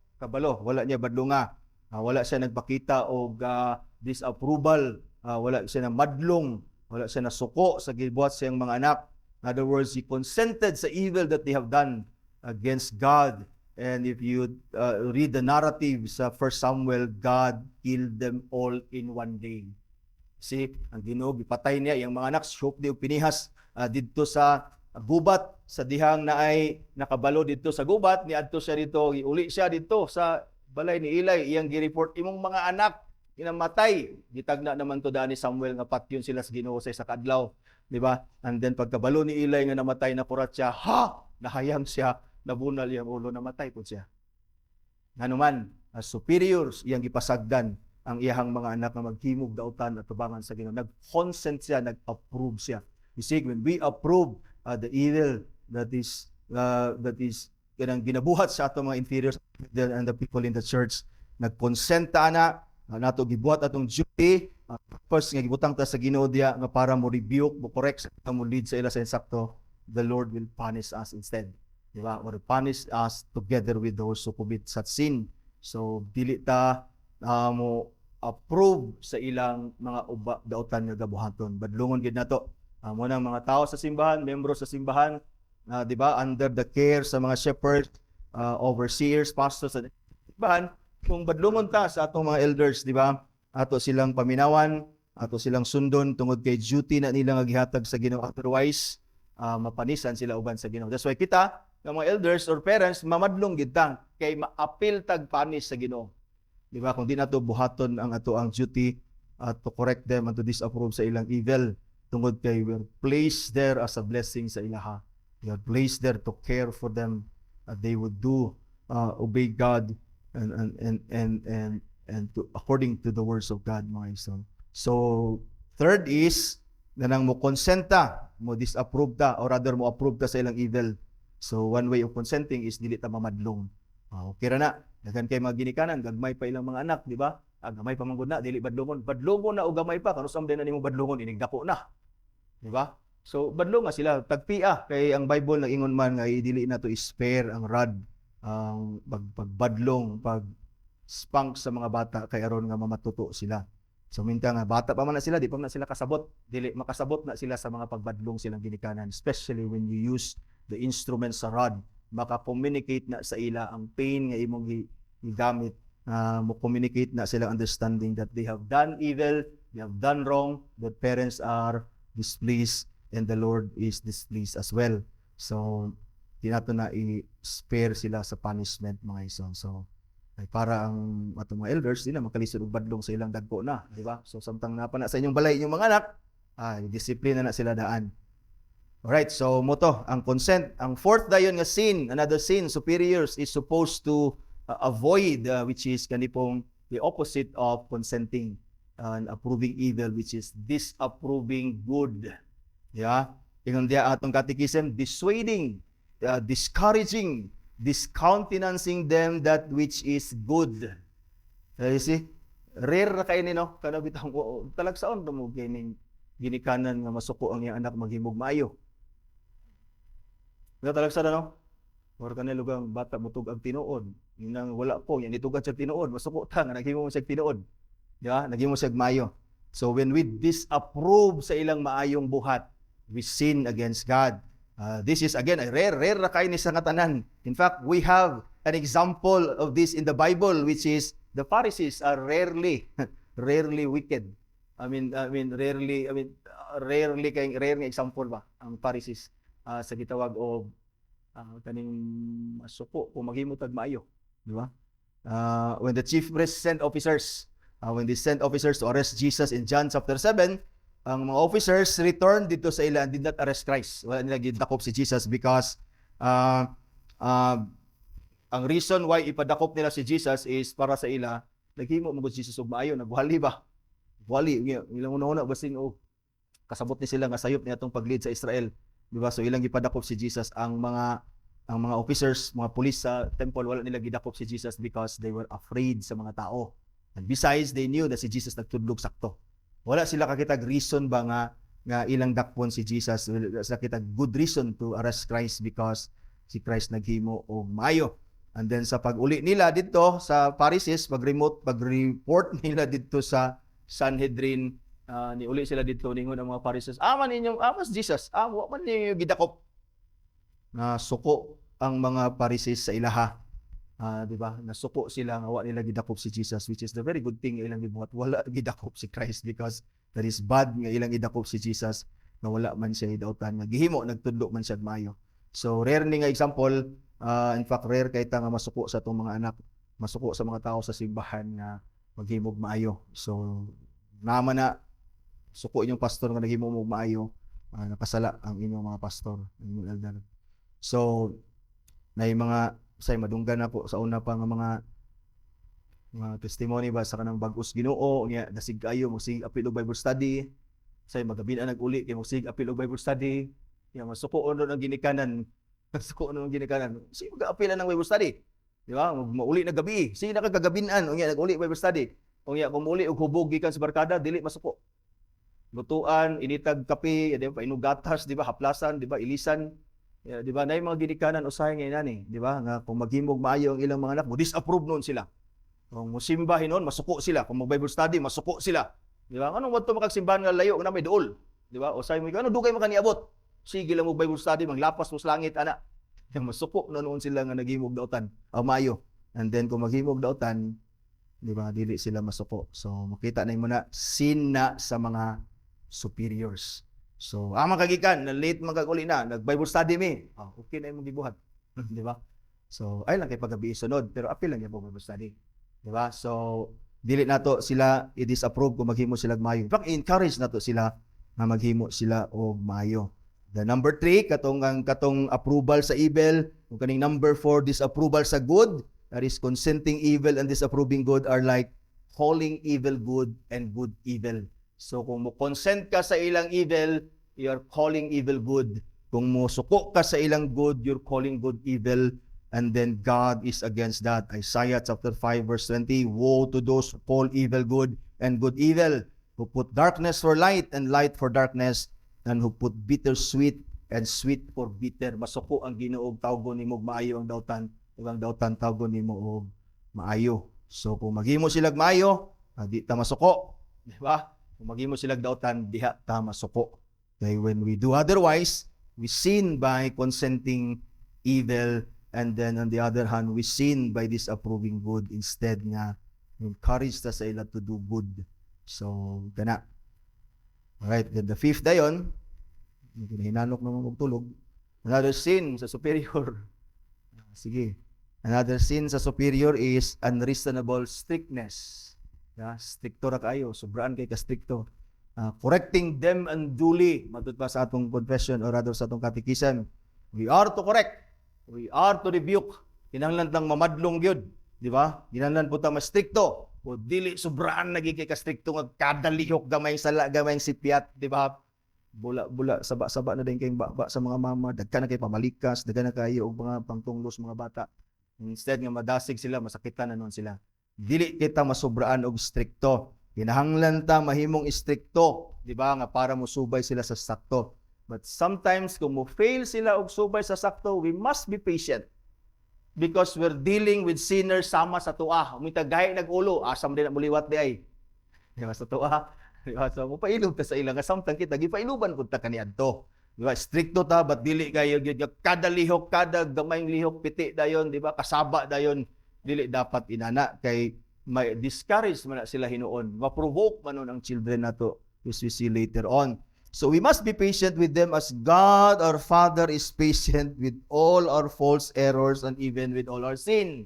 Wala niya badlunga. Wala siya nagpakita og disapproval, wala siya na madlong, wala siya na suko sa gibuhat siyang mga anak. In other words, he consented sa evil that they have done against God. And if you read the narrative sa 1 Samuel, God killed them all in one day. See, ang Ginoo gipatay niya yung mga anak, Hofni ug Pinehas didto sa gubat, sa dihang naay nakabalo didto sa gubat, niadto siya dito, giuli siya dito sa balay ni Eli, iyang gi-report imong mga anak ginamatay. Gitagna naman to daan ni Samuel nga patyon sila sa Ginoo sa isa ka adlaw, di ba? And then pagkabalo ni Eli nga namatay na kurat siya, nahayang siya, nabunal iyang ulo, namatay po siya. Nganuman, as superiors, iyang gipasagdan ang iyahang mga anak na maghimog dautan at tubangan sa Ginoo. Nag-consent siya, nag-approve siya. You see, when we approve the evil that is kanang ginabuhat sa atong mga inferiors and the people in the church, nag-consent ta na nato gibuhat atong duty, first nga gibutang ta sa Ginoo diya nga para mo rebuke, mo correct, mo lead sa ila sa insakto, the Lord will punish us instead. Diba? Or punish us together with those who commit such sin. So, dili ta mo approve sa ilang mga dautan nga gabuhaton. Badlungon gid nato. Mo nang mga tao sa simbahan, membro sa simbahan, di ba, under the care sa mga shepherds, overseers, pastors sa simbahan, kung badlungon ta sa atong mga elders, di ba, ato silang paminawan, ato silang sundon tungod kay duty na nila nga gihatag sa Ginoo. Otherwise, mapanisan sila uban sa Ginoo. That's why kita, ng mga elders or parents, mamadlong gid ta kay maapil tag panis sa Ginoo. Di ba? Kung di nato buhaton ang ato ang duty to correct them and to disapprove sa ilang evil, tungod kay we're placed there as a blessing sa ilaha. We are placed there to care for them. They would obey God and to according to the words of God, mga son. So third is nanang mo konsenta, mo disapprove ta, or rather mo approve ta sa ilang evil. So one way of consenting is dili ta mamadlong. Okay ra na. Daghan kay mga ginikanan, gagmay pa ilang mga anak, di ba? Gamay pa man gud na, dili badlongon. Badlongon na o gamay pa, kanus din na nimo badlongon, ining dako na. Di ba? So badlong nga sila, tagpia kay ang Bible nag-ingon man nga dili na to spare ang rod, ang pagbadlong, pag-spank sa mga bata kay aron nga mamatuto sila. So minta nga bata pa man na sila, di pa man na sila kasabot, dili makasabot na sila sa mga pagbadlong silang ginikanan, especially when you use the instrument sa rod, maka-communicate na sa ila ang pain nga imong gigamit, mo communicate na sila understanding that they have done evil, they have done wrong, that parents are displeased and the Lord is displeased as well. So di nato na i-spare sila sa punishment, mga ison. So ay para ang atong mga elders di na makalisod og badlong sa ilang dagko na, di ba? So samtang napa na sa inyong balay inyong mga anak, disiplina na sila daan. Alright, so moto ang consent. Ang fourth dayon nga sin, another sin, superiors is supposed to avoid, which is kanipong the opposite of consenting and approving evil, which is disapproving good. Yeah? Ingon dia atong catechism, dissuading, discouraging, discountenancing them that which is good. You see? Rare na kayo no? Kada bitang talagsaon mo gining ginikanan nga masuko ang iyang anak maghimog maayo. Talagsa na no? Or kanil lugang bata mutug ang tinuod. Nang wala po, yan itugan siya tinuod. Masuko ta nga naghimo siya tinuod. Di ba? Naghimo siya maayo. So when we disapprove sa ilang maayong buhat, we sin against God. This is again a rare na kayo ni sa ngatanan. In fact, we have an example of this in the Bible, which is the Pharisees are rarely wicked. Rare nga example ba ang Pharisees sa gitawag og kaning masuko kung maghimo tag maayo, di ba? When the chief priests sent officers to arrest Jesus in John chapter 7, ang mga officers returned dito sa ila and did not arrest Christ. Wala nila gidakop si Jesus because ang reason why ipadakop nila si Jesus is para sa ila naghimo mo si Jesus og maayo, nagwali ba? Wali, ilang una basing kasabot ni sila nga sayop niya atong pag-lead sa Israel. Diba? So ilang gipadakop si Jesus, ang mga officers, mga pulis sa temple, wala nila gidakop si Jesus because they were afraid sa mga tao. And besides, they knew that si Jesus nagtudlog sakto. Wala sila kakitag reason ba nga ilang dakpon si Jesus. Wala sila kakitag good reason to arrest Christ because si Christ naghimo og maayo. And then sa pag-uli nila dito sa Pharisees, pag-report nila dito sa Sanhedrin, niuli sila dito ningon ang mga Pharisees, aman ninyong amas Jesus, wa man ninyo gidakop. Suko ang mga Pharisees sa ilaha. Di ba? Nasuko sila nga wa nila gidakop si Jesus, which is the very good thing ilang gibuhat. Wala gidakop si Christ because that is bad nga ilang gidakop si Jesus nga wala man siya idautan nga gihimo nagtudlo man siya maayo. So rare ni nga example, in fact rare kay ta nga masuko sa tong mga anak, masuko sa mga tao sa simbahan nga maghimog maayo. So naman na suko inyong pastor nga naghimo mo maayo, nakasala ang inyong mga pastor, inyong elder. So na mga say madunggan na po sa una pa nga mga testimony ba sa kanang bag-os Ginoo nya dasig kayo magsig apil og Bible study, say magabi na nag-uli kay magsig apil og Bible study, ya masuko ono ang ginikanan. Masuko ono ang ginikanan. Sige mag-apilan ng Bible study. Di ba? Mauli na gabi. Sige na kagabinan unya nag-uli Bible study. Unya kung uli og hubog gikan sa barkada dili masuko. Lutuan, initag kape, di ba, inugatas, di ba, haplasan, di ba, ilisan. Di ba, na yung mga ginikanan usahay ngayon ani, di ba, nga kung maghimog maayo ang ilang mga anak mo, disapprove noon sila. Kung musimbahin noon, masuko sila. Kung mag-Bible study, masuko sila. Di ba? Anong wadto makagsimbahan nga layo nga may duol? Di ba? Usahay mo, ano dugay makaniabot? Sige lang mo Bible study, maglapas mo sa langit, ana. Masuko na noon sila nga naghimog dautan, maayo. And then kung maghimog dautan, di ba, dili sila masuko. So makita na mo na sin na sa mga superiors. So, makagikan, na late magaguli na, nag-Bible study mi. Okay na yung magibuhat. Di ba? So, ay lang kay paggabi sunod, pero apil lang yung Bible study. Di ba? So, dili nato sila i-disapprove kung maghimo sila maayo. In fact, encourage nato sila na maghimo sila og maayo. The number 3, katong approval sa evil, kung kaning number 4, disapproval sa good, that is consenting evil and disapproving good are like calling evil good and good evil. So kung mo consent ka sa ilang evil, you're calling evil good. Kung mo suko ka sa ilang good, you're calling good evil. And then God is against that. Isaiah chapter 5 verse 20, woe to those who call evil good and good evil, who put darkness for light and light for darkness, and who put bitter sweet and sweet for bitter. Masuko ang Ginoo, tawgon nimo maayo ang dautan, ang dautan tawgon nimo og maayo. So kung maghimo sila maayo, di ta masuko, di ba? Kung maghimo sila dautan, diha ta masuko. Okay, when we do otherwise, we sin by consenting evil, and then on the other hand, we sin by disapproving good. Instead nga, encourage ta sa ila to do good. So, kana. Alright, then the 5th dayon, hinanok naman magtulog. Another sin sa superior. Sige. Another sin sa superior is unreasonable strictness. Stricto ra kayo, sobraan kay ka-stricto. Correcting them unduly, matut pa sa atong confession or rather sa atong catechism. We are to correct. We are to rebuke. Kinahanglan tang mamadlong gyud, di ba? Kinahanglan po ta ma-stricto. O dili sobraan naging kay ka-stricto nga kada lihok gamay sala, gamay sipiat, di ba? Bula saba-saba na din kay baba sa mga mama, dagkan na kay pamalikas, dagkan na kayo og mga pangtunglos mga bata. Instead nga madasig sila, masakitan na noon sila. Dili kita masobraan og strikto. Kinahanglan ta mahimong strikto, di ba, nga para musubay sila sa sakto. But sometimes kung mo fail sila og subay sa sakto, we must be patient. Because we're dealing with sinners sama sa tuwa. Umita gahi nag-ulo, asam din na muliwat di ay. Di ba sa tuwa? Di ba? So, mapailob ta sa ilang. Samtang kita, gipailuban kung ta kaniadto. Di ba? Strikto ta, but dili kayo, kada lihok, kada gamayng lihok, piti dayon, di ba? Kasaba dayon. Dili dapat inana kay may discourage man na sila hinuon, ma-provoke man ang children nato, which we see later on. So we must be patient with them as God our Father is patient with all our faults, errors, and even with all our sin.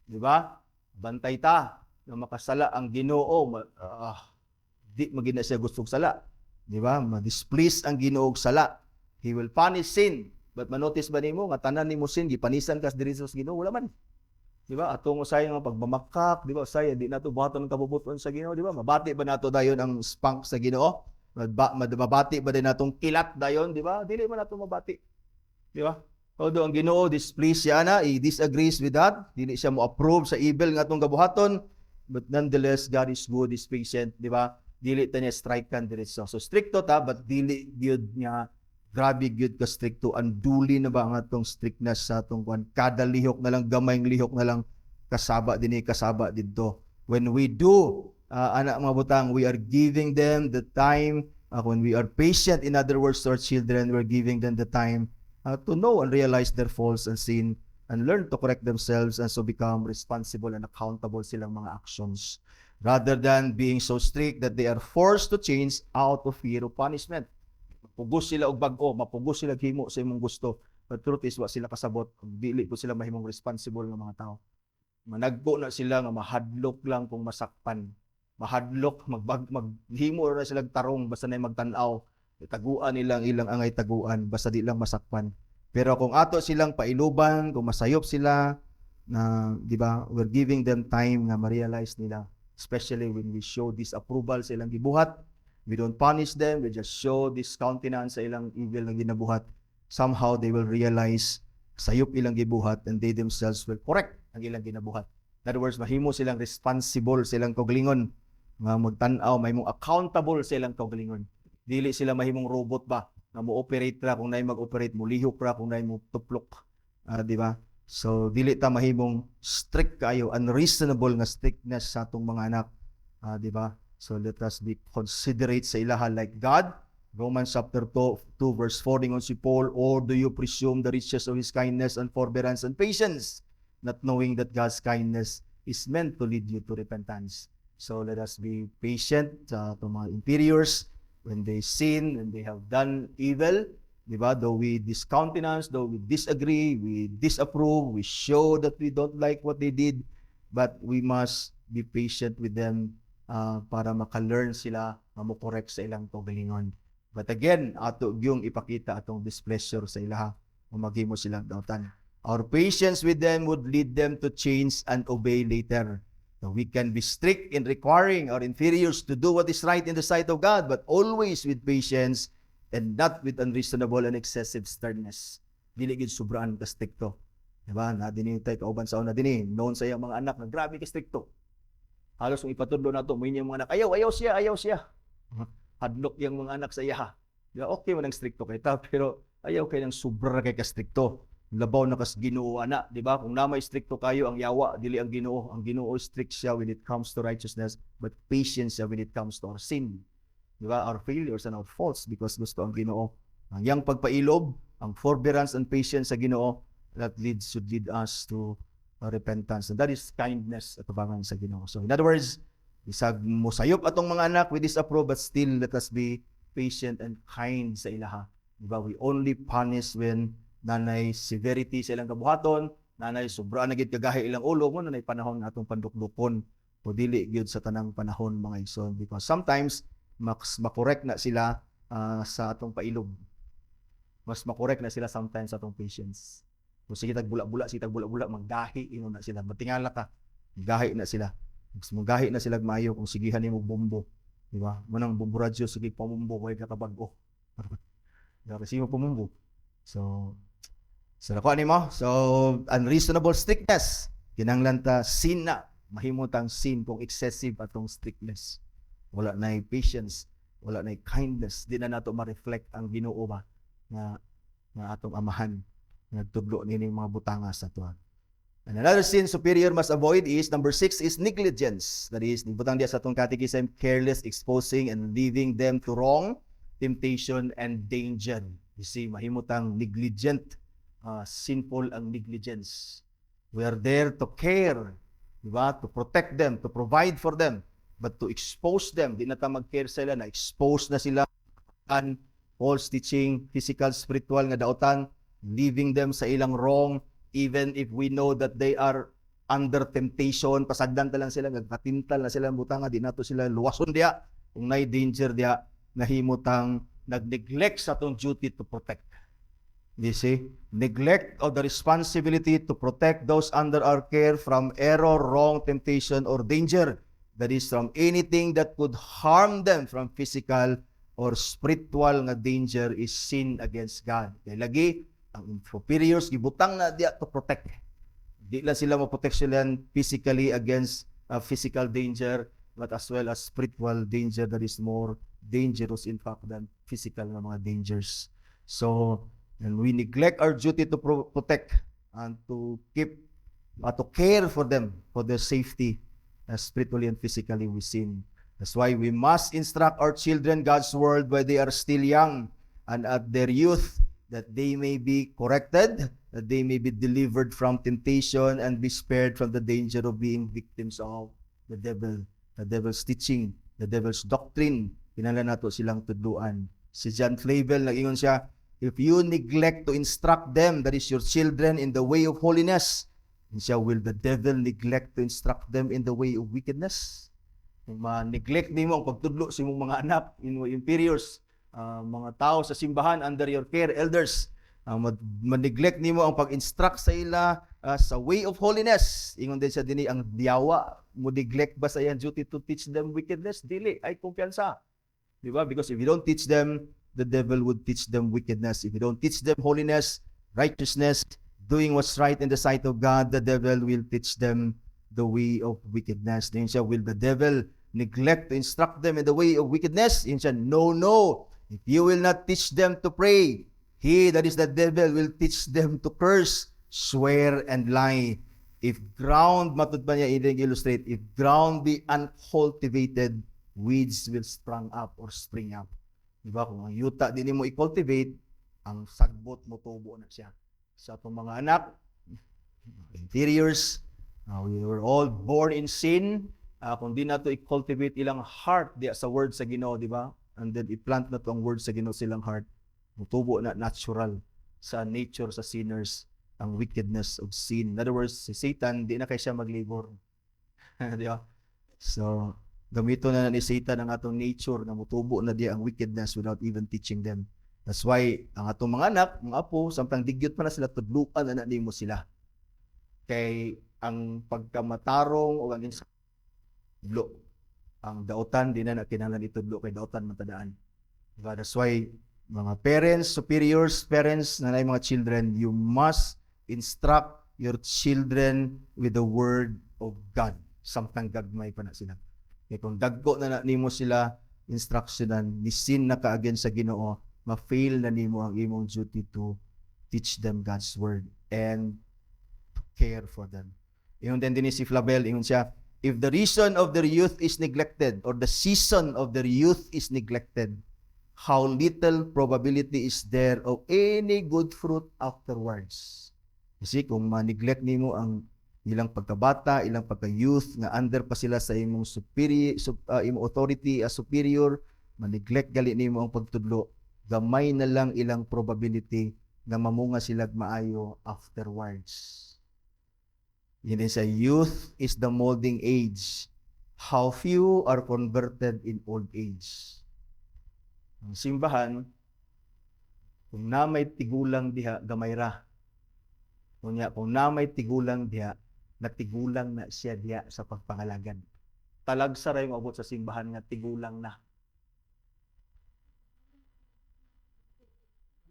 Di ba? Bantay ta na makasala ang Ginoo, di magina siya gustong sala. Di ba? Ma-displease ang Ginoo og sala. He will punish sin. But manotice ba nimo nga tanan nimo sin gipanisan kas diri sa Ginoo? Wala man. Di ba? Atong usay nga pagmamakak, di ba? Usay di nato buhaton ang kabubuton sa Ginoo, di ba? Mabati ba nato dayon ang spank sa Ginoo? Mabati ba din natong kilat dayon, di ba? Dili man nato mabati. Di ba? Although ang Ginoo displease siya na, he disagrees with that, dili siya mo approve sa evil nga atong gabuhaton, but nonetheless God is good, is patient, di ba? Dili ta niya strike kan diretso. So stricto ta, but dili gyud niya grabe gyud ka stricto, unduly na ba ang atong strictness sa atong kwan, kada lihok na lang, gamayng lihok na lang kasaba didto. When we do anak mga butang, we are giving them the time. When we are patient, in other words, to our children, we're giving them the time to know and realize their faults and sin and learn to correct themselves and so become responsible and accountable silang mga actions rather than being so strict that they are forced to change out of fear of punishment. Mapugos sila og bag-o, mapugos sila himo sa imong gusto. But truth is, wa sila kasabot. Dili po sila mahimong responsible ng mga tao. Managpo na sila nga mahadlok lang kung masakpan. Mahadlok, maghimo na sila tarong basta na magtanaw. Taguan nilang ilang angay taguan basta di lang masakpan. Pero kung ato silang pailuban, kung masayop sila, na, di ba, we're giving them time na ma-realize nila, especially when we show disapproval sa ilang gibuhat. We don't punish them, we just show this countenance sa ilang evil na ginabuhat. Somehow they will realize sayop ilang gibuhat and they themselves will correct ang ilang ginabuhat. In other words, mahimo silang responsible sa ilang kaugalingon, nga magtan-aw, mahimong accountable sa ilang kaugalingon. Dili sila mahimong robot ba na mo-operate ra kung naay mag-operate, mulihok ra kung naay mo tuplok. Di ba? So dili ta mahimong strict kayo, unreasonable nga strictness sa atong mga anak. Di ba? So let us be considerate sa ilaha like God. Romans chapter 2 verse 4 ningon si Paul, or do you presume the riches of His kindness and forbearance and patience, not knowing that God's kindness is meant to lead you to repentance. So let us be patient to mga inferiors when they sin, when they have done evil, di ba? Though we discountenance, though we disagree, we disapprove, we show that we don't like what they did, but we must be patient with them para maka-learn sila, mamukorek sa ilang kaugalingon. But again, ato yung ipakita atong displeasure sa ilaha, maghimo silang dautan. Our patience with them would lead them to change and obey later. So we can be strict in requiring our inferiors to do what is right in the sight of God, but always with patience and not with unreasonable and excessive sternness. Dili gid sobraan ka stricto. Diba? Na dinhi tay kauban sa una dinhi, noon sa iyang mga anak na grabe ka stricto. Halos kung ipatudlo nato mo inyong mga anak, ayaw siya. Hadlok yung mga anak sa iya. Diba? Okay man ang stricto kay ta, pero ayaw kay nang sobra kay ka stricto. Labaw na kas Ginoo ana, di ba? Kung namay stricto kayo ang yawa, dili ang Ginoo. Ang Ginoo strict siya when it comes to righteousness, but patience siya when it comes to our sin. Di ba? Our failures and our faults, because gusto ang Ginoo. Ang yang pagpailob, ang forbearance and patience sa Ginoo, that should lead us to repentance. And that is kindness at tubangan sa Ginoo. So in other words, isag musayop atong mga anak with disapprove, but still let us be patient and kind sa ilaha. Di ba? We only punish when nanay severity sa ilang kabuhaton, nanay sobra na gid kagahi ilang ulo mo, nanay panahon atong pandukdukon o dili gyud sa tanang panahon mga igsoon, because sometimes makorek na sila sa atong pailob. Mas makorek na sila sometimes sa atong patience. Kung sige tagbula-bula, magdahi ino na sila. Matingala ka, gahi na sila. Magahi na sila maayo kung sigihan nimo bumbo, di ba? Manang bumbo radyo, sige pamumbo kay katabag-o. Kasi mo pumumbo. So nakuha nimo. So unreasonable strictness, kinahanglan ta sin na, mahimutang sin kung excessive atong strictness. Wala na patience, wala na kindness, di na nato ma-reflect ang Ginoo ba nga atong amahan nagtudlo nining mga butanga sa tuwa. And another sin superior must avoid is number 6 is negligence. That is, butang diya sa atong catechism, careless exposing and leaving them to wrong, temptation and danger. You see, mahimutang negligent, sinful ang negligence. We are there to care, diba? To protect them, to provide for them, but to expose them. Di na ta mag-care sila, na-expose na sila and false teaching, physical, spiritual nga daotan, leaving them sa ilang wrong, even if we know that they are under temptation, pasagdan ta lang sila, nagkatintal na sila butanga, di nato sila luwason diya, kung may danger diya, nahimutang nag-neglect sa atong duty to protect. You see, neglect of the responsibility to protect those under our care from error, wrong, temptation, or danger. That is, from anything that could harm them from physical or spiritual nga danger is sin against God. Kaya lagi, ang superiors, gibutang na diya to protect. Di lang sila maprotect sila physically against physical danger, but as well as spiritual danger that is more dangerous in fact than physical na mga dangers. So, and we neglect our duty to protect and to keep, to care for them, for their safety, spiritually and physically, we sin. That's why we must instruct our children God's word while they are still young and at their youth, that they may be corrected, that they may be delivered from temptation and be spared from the danger of being victims of the devil's teaching, the devil's doctrine. Kinahanglan nato silang tudluan. Si John Flavel, nag-ingon siya, if you neglect to instruct them, that is your children, in the way of holiness, and siya, will the devil neglect to instruct them in the way of wickedness? Kung ma-neglect nimo ang pagtudlo sa imong mga anak, inferiors, mga tao sa simbahan under your care, elders, ma-neglect nimo ang pag-instruct sa ila sa way of holiness. Ingon din siya dinhi ang diyawa, mo neglect ba sa iyang duty to teach them wickedness? Dili, ay kumpiyansa. Di ba? Because if you don't teach them, the devil would teach them wickedness. If you don't teach them holiness, righteousness, doing what's right in the sight of God, the devil will teach them the way of wickedness. Then siya, will the devil neglect to instruct them in the way of wickedness? Then siya, no, no. If you will not teach them to pray, he, that is the devil, will teach them to curse, swear, and lie. If ground, matod ba niya illustrate, if ground be uncultivated, weeds will spring up. Diba? Kung ang yuta din mo i-cultivate, ang sagbot mo tubo na siya. Sa itong mga anak, interiors, we were all born in sin. Kung di na to i-cultivate ilang heart diya sa word sa Ginoo, di ba? And then i-plant na to ang word sa Ginoo silang heart. Mutubo na natural sa nature sa sinners ang wickedness of sin. In other words, si Satan, di na kay siya mag-labor. Di ba? So, gamito na ni Satan ang atong nature na mutubo na diya ang wickedness without even teaching them. That's why, ang atong mga anak, mga apo, samtang digyot pa na sila, tudlukan na nimo sila. Kay ang pagkamatarong o ang tudlo, ang dautan, di na kinahanglan itudlo, kay dautan matadaan. Diba? That's why, mga parents, superiors, parents na mga children, you must instruct your children with the word of God. Samtang gagmay pa na sila. Kaya kung dagko na nimo sila, instructionan, nisin na ka-again sa Ginoo, ma-fail na nimo ang imong duty to teach them God's word and to care for them. Ingon din si Flavel, ingon siya, if the reason of their youth is neglected or the season of their youth is neglected, how little probability is there of any good fruit afterwards. Kasi kung ma-neglect nimo ang ilang pagkabata, ilang pagka-youth, nga under pa sila sa imong imong authority as superior, ma-neglect gali nimo ang pagtudlo, gamay na lang ilang probability na mamunga sila maayo afterwards. Yun din sa youth is the molding age. How few are converted in old age. Ang simbahan, kung na may tigulang diha, gamay ra. Kung na may tigulang diha, natigulang na siya diha sa pagpangalagan. Talagsa ra yung abot sa simbahan nga tigulang na.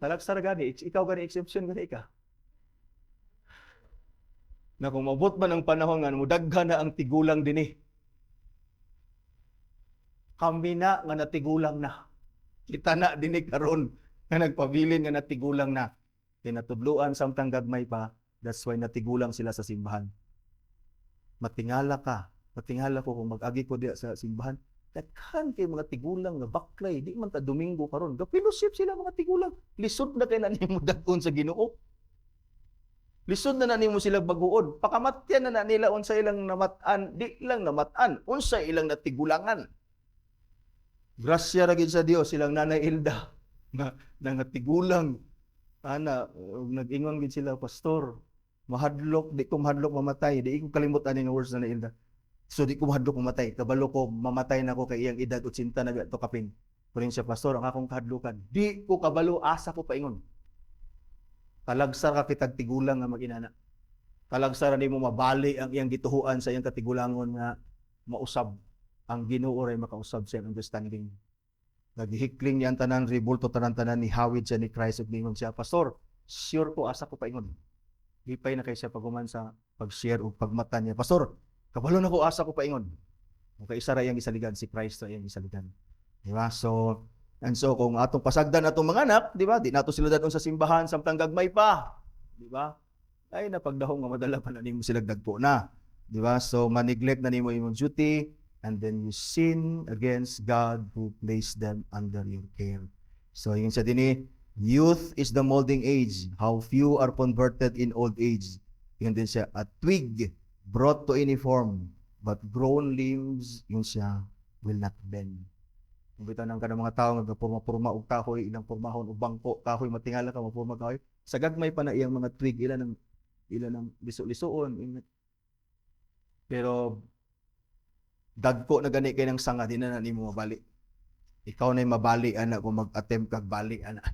Talagsa ra gani, ikaw gani exemption gani ka. Na kung mabot man ang panahon nga mudaghan na ang tigulang dinhi. Kami na nga natigulang na. Kita na dinhi karon nga nagpabilin nga natigulang na. Tinatudluan samtang gagmay pa, that's why natigulang sila sa simbahan. Matingala ko kung mag-agi ko diya sa simbahan. Daghan kay mga tigulang nga baklay, di man ta Domingo karon. Ga-fellowship sila mga tigulang. Lisod na kay nimo dagon sa Ginoo. Lisod na nimo sila baguon. Pakamatyan na nila unsa ilang namatan, di lang namatan, unsa ilang natigulangan. Grasya ra gid sa Dios silang Nanay Hilda na natigulang. Nag-ingon gid sila, pastor, mahadlok, di ko mahadlok mamatay, di ko kalimot ani nga words na Nanay Hilda. So di ko mahadlok mamatay, kabalo ko mamatay na ko kay iyang edad 80 na to kapin. Kunin siya, pastor, ang akong kahadlukan, di ko kabalo, asa ko paingon. Talagsar ka kitag tigulang nga mag-inana. Talagsar nimo mabali ang iyang gituhuan sa iyang katigulangon nga mausab. Ang Ginoo ray makausab sa iyang understanding. Naghihikling niya ang tanan, ribulto tanan-tanan ni hawid siya ni Christ ug ningon siya, pastor, sure ko asa ko paingon. Gipay na kay siya paguman sa pag-share o pagmata niya. Pastor, kabalo na ko asa ko paingon. Kay isa ra iyang gisaligan, si Christ ra iyang gisaligan. Diba? So, And so kung atong pasagdan atong mga anak, di ba? Di nato sila dadon sa simbahan samtang gagmay pa, di ba? Ay napagdahong nga madala pa na nimo sila dagpo na, di ba? So ma-neglect na nimo imong duty and then you sin against God who placed them under your care. So yung sa dinhi, youth is the molding age. How few are converted in old age. Yun din siya, a twig brought to any form, but grown limbs, yun siya, will not bend. Kung bitanang ka ng mga tao, nagpurma-purma og kahoy, ilang purmahon o bangko, kahoy, matingala ka, mapurma kahoy. Sa gagmay pa na iyang mga twig, ilan ng liso-lisoon. Pero, dagko na gani kay ng sanga, di na nimo mabali. Ikaw na yung mabali, anak, kung mag-attempt kag bali, anak.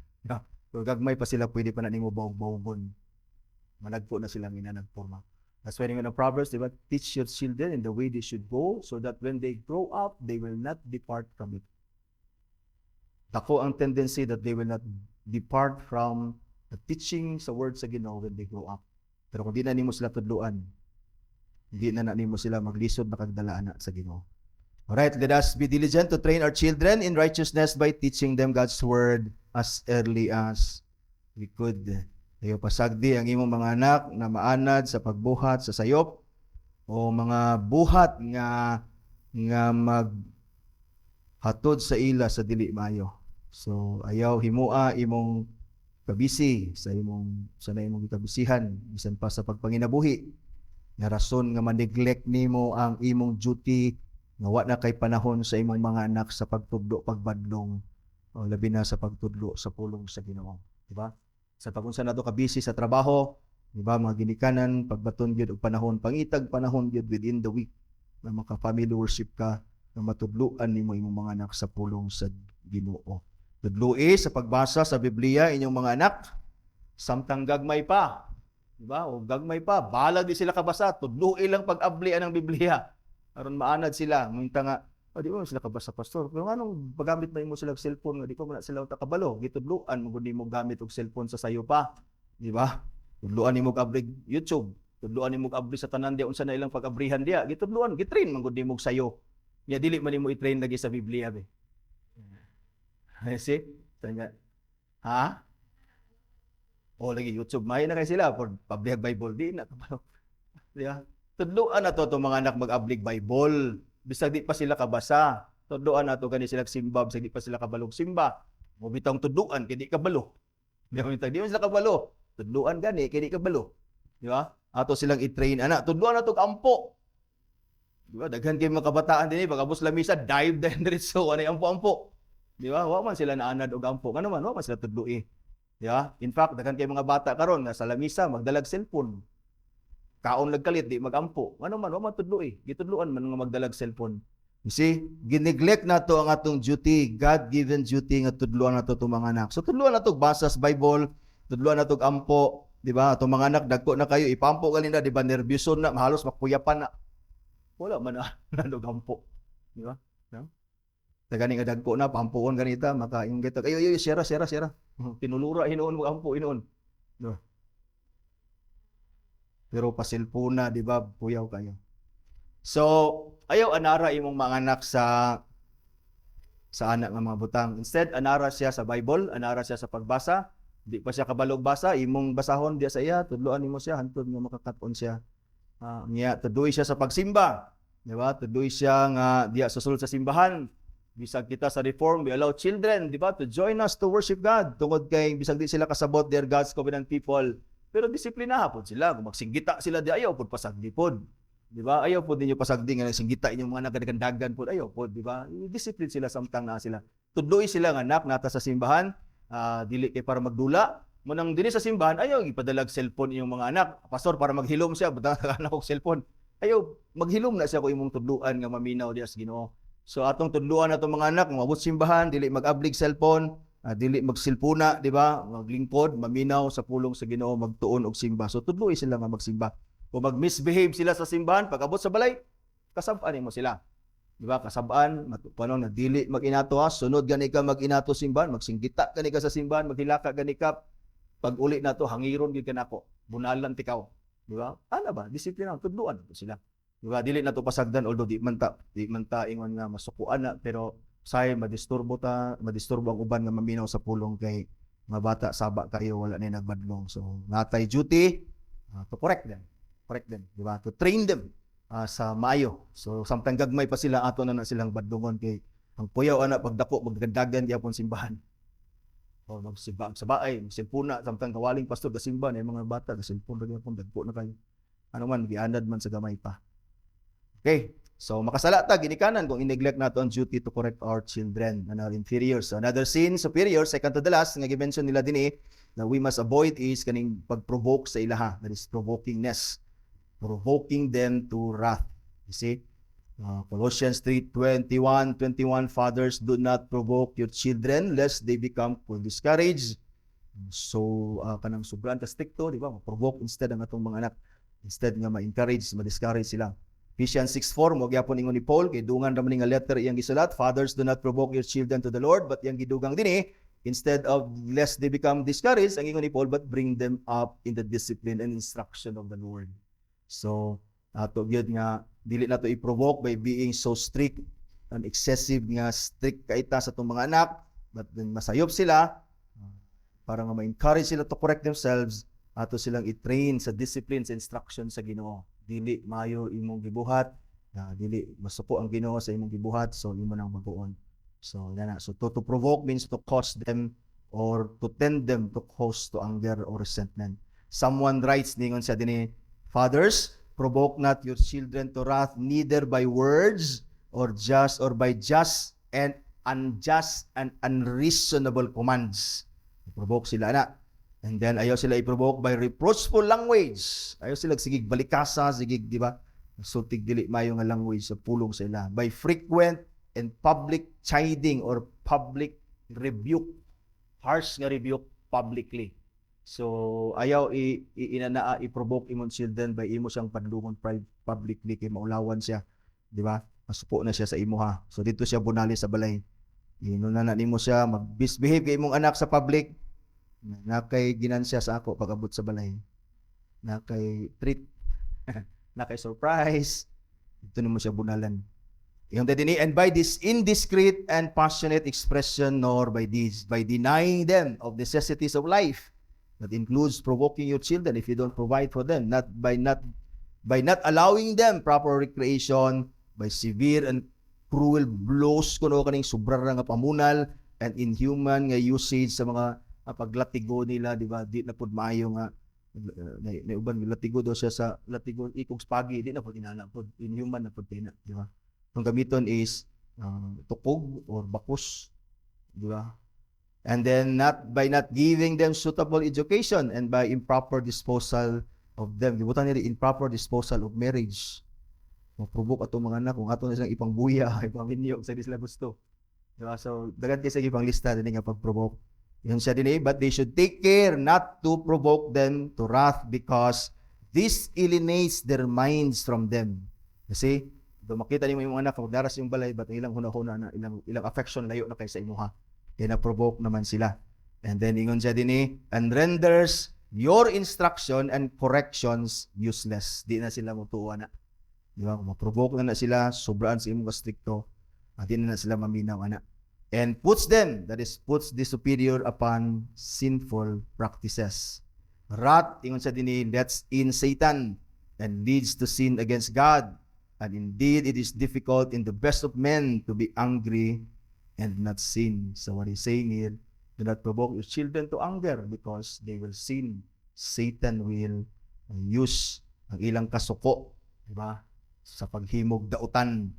Kung gagmay pa sila, pwede pa na nimo bawog-bawgon. Managpo na silang inanagpurma. That's why in the Proverbs, diba, teach your children in the way they should go, so that when they grow up, they will not depart from it. Dako ang tendency that they will not depart from the teaching sa word sa Ginoo when they grow up. Pero kung di na nimo sila tudluan, hindi na nimo sila maglisod na kagdalaan sa Ginoo. Alright, let us be diligent to train our children in righteousness by teaching them God's word as early as we could. Ayo pasagdi ang imong mga anak na maanad sa pagbuhat sa sayop o mga buhat nga maghatod sa ila sa dili maayo. So ayaw himua imong kabisi sa imong kabisihan bisan pa sa pagpanginabuhi. Nga rason nga ma-neglect nimo ang imong duty nga wa na kay panahon sa imong mga anak sa pagtudlo pagbadlong o labi na sa pagtudlo sa pulong sa Ginoo, di ba? Sa pagunsa nato ka busy sa trabaho, di ba, mga ginikanan, pagbaton gyud og panahon, pangitag panahon gyud within the week na maka family worship ka na matudluan nimo imong mga anak sa pulong sa Ginoo. Tudloi sa pagbasa sa Biblia inyong mga anak samtang gagmay pa. Di ba? O gagmay pa, balag di sila kabasa, tudloi lang pag-abli ang Biblia. Aron maanad sila, munta nga, di ba sila kabasa pastor? Pero anong paggamit na imo sila og cellphone nga di pa man sila takabalo, gitudluan mo gud nimo gamit og cellphone sa sayo pa. Di ba? Tudluan nimo abli YouTube, tudluan nimo abli sa tanan dia unsa na ilang pag-abrihan dia, gitudluan, gitrain man gud nimo sayo. Nya dili man nimo i-train lagi sa Biblia be. See? Tanya. Ha? O lagi YouTube, may na kay sila for pablik Bible di na kabalo. Di ba? Tudluan na to mga anak mag-ablig Bible. Bisag di pa sila kabasa. Tudluan na to gani sila simba, bisag di pa sila kabalog simba. Mo bitang tudluan kay di kabalo. Di ba bitang di man sila kabalo. Tudluan gani kay di kabalo. Di ba? Ato silang i-train anak. Tudluan na to ampo. Di ba? Daghan kay mga kabataan dinhi pag abos lamisa dive din diretso ani ampo-ampo. Di ba? Wa man sila naanad og ampo. Ngano man wa man sila tudloi. Di ba? In fact, daghan kay mga bata karon nga sa lamisa magdalag cellphone. Kaon lagkalit di magampo. Ano man wa man tudloi. Gitudluan man nga magdalag cellphone. You see, gineglect nato ang atong duty, God-given duty nga tudluan nato tong mga anak. So tudluan nato basa sa Bible, tudluan nato ampo, di ba? Atong mga anak dagko na kayo ipampo galinda, di ba? Nervyoso na, halos makuyapan na. Wala man na ampo. Di ba? No? Tagani nga dagko na pampuon ganita, makaing gito. Ayo sira. Tinulura hinuon mo ampo hinuon. No. Pero pasilpuna, di ba? Puyaw kayo. So, ayaw anara imong mga anak sa anak nga mga butang. Instead, anara siya sa Bible, anara siya sa pagbasa. Di pa siya kabalog basa, imong basahon diya sa iya, tudloan nimo siya hantod nga makakaton siya. Niya tudoy siya sa pagsimba. Di ba? Tudoy siya nga diya susul sa simbahan. Bisag kita sa reform, we allow children, di ba, to join us to worship God. Tungod kay bisag di sila kasabot, they're God's covenant people. Pero disiplina hapon sila. Kung magsinggita sila di ayaw pod pasagdi pod. Di ba? Ayaw pod ninyo pasagdi nga singgita inyong mga nagdagandagan pod. Ayaw pod, di ba? Discipline sila samtang na sila. Tudloy sila nga anak nata sa simbahan, dili kay para magdula. Munang dili sa simbahan, ayaw ipadalag cellphone inyong mga anak. Pastor para maghilom siya, butang anak og cellphone. Ayaw maghilom na siya ko imong tudluan nga maminaw dias Ginoo. So atong tudluan nato mga anak, mabot simbahan, dili mag-ablig cellphone, dili magsilpuna, di ba? Maglingkod, maminaw sa pulong sa Ginoo, magtuon og simba. So tudloy sila nga magsimba. Kung mag-misbehave sila sa simbahan, pag abot sa balay, kasab-an mo sila. Di ba? Kasab-an, paano na dili mag-inato ha, sunod gani ka mag-inato simbahan, magsinggita gani ka sa simbahan, maghilaka gani ka, pag uli na to, hangiron gid ka nako, bunalan tikaw. Di ba? Ano ba? Disiplina, tudluan to sila. Diba? Dili na to pasagdan, although di man ta ingon nga masukuan na, pero say madisturbo ang uban nga maminaw sa pulong kay mga bata saba kayo wala na nagbadlong. So natay duty to correct them, di ba? To train them sa maayo. So samtang gagmay pa sila ato na silang badlongon kay ang puyaw ana pagdako magdagan gyapon simbahan. O magsimba sa baay, simpuna samtang kawaling pastor gasimba na mga bata gasimpon ra gyapon dagko na kayo. Ano man gianad man sa gamay pa. Okay. So makasala ta ginikanan kung i-neglect nato ang duty to correct our children and our inferiors. So another sin superior, second to the last nga gi-mention nila dinhi na we must avoid is kaning pag-provoke sa ilaha, that is provokingness, provoking them to wrath. You see, Colossians 3:21, fathers, do not provoke your children lest they become discouraged. So kanang sobrang ka stricto, di ba? Provoke instead ang atong mga anak, instead nga ma-encourage, ma-discourage sila. Ephesians 6:4 mo gyapon ingon ni Paul kay dungan ra man nga letter iyang gisulat, fathers, do not provoke your children to the Lord, but iyang gidugang dinhi, instead of lest they become discouraged, ang ingon ni Paul, but bring them up in the discipline and instruction of the Lord. So ato gyud nga dili nato i-provoke by being so strict and excessive nga strict kaita sa atong mga anak, but then masayop sila para nga ma-encourage sila to correct themselves, ato silang i-train sa discipline sa instruction sa Ginoo. Dili maayo imong gibuhat, dili masuko ang Ginoo sa imong gibuhat, so imo nang mabuon. So na so to provoke means to cause them or to tend them to cause to anger or resentment. Someone writes ningon siya dinhi, fathers, provoke not your children to wrath neither by words or by just and unjust and unreasonable commands. Provoke sila na. And then ayaw sila i-provoke by reproachful language. Ayaw sila sigig balikasa, sigig, di ba? Sultig dili mayo nga language sa pulong sa ila. By frequent and public chiding or public rebuke. Harsh nga rebuke publicly. So ayaw i-provoke imong children by imo siyang padlungon publicly kay maulawan siya, di ba? Masuko na siya sa imo ha. So dito siya bunali sa balay. Inuna na nimo siya mag-misbehave kay imong anak sa public. Nakay ginansya sa ako pag-abot sa balay. Nakay treat. Nakay surprise. Ito nimo siya bunalan. Yung dadini, and by this indiscreet and passionate expression nor by deeds, by denying them of necessities of life. That includes provoking your children if you don't provide for them, by not allowing them proper recreation, by severe and cruel blows kuno kaning sobra ra nga pamunal and inhuman nga usage sa mga paglatigo nila, di ba? Di na pud maayo nga na uban latigo do siya sa latigo ikog spagi, di na pud inana pud inhuman na pud tina, di ba? Ang gamiton is tukog or bakus, di ba? And then by not giving them suitable education and by improper disposal of them. Gibutan nila improper disposal of marriage. Maprovoke ato mga anak kung ato na silang ipangbuya, ipangminyok sa sila gusto. Diba? So dagan kay sa ibang lista din nga pag-provoke. Yun siya din but they should take care not to provoke them to wrath because this alienates their minds from them. Kasi makita niyo yung mga anak kung daras yung balay but ilang hunahuna na ilang affection layo na kay sa imuha. Kaya na-provoke naman sila. And then ingon siya din and renders your instruction and corrections useless. Di na sila mutuwa na. Di ba? Kung ma-provoke na sila, sobraan sa imong stricto, di na sila maminaw ana. And puts the superior upon sinful practices. Wrath, ingon siya din lets in Satan and leads to sin against God. And indeed, it is difficult in the best of men to be angry and not sin. So what he's saying here, do not provoke your children to anger because they will sin. Satan will use ang ilang kasuko, di ba? Sa paghimog dautan,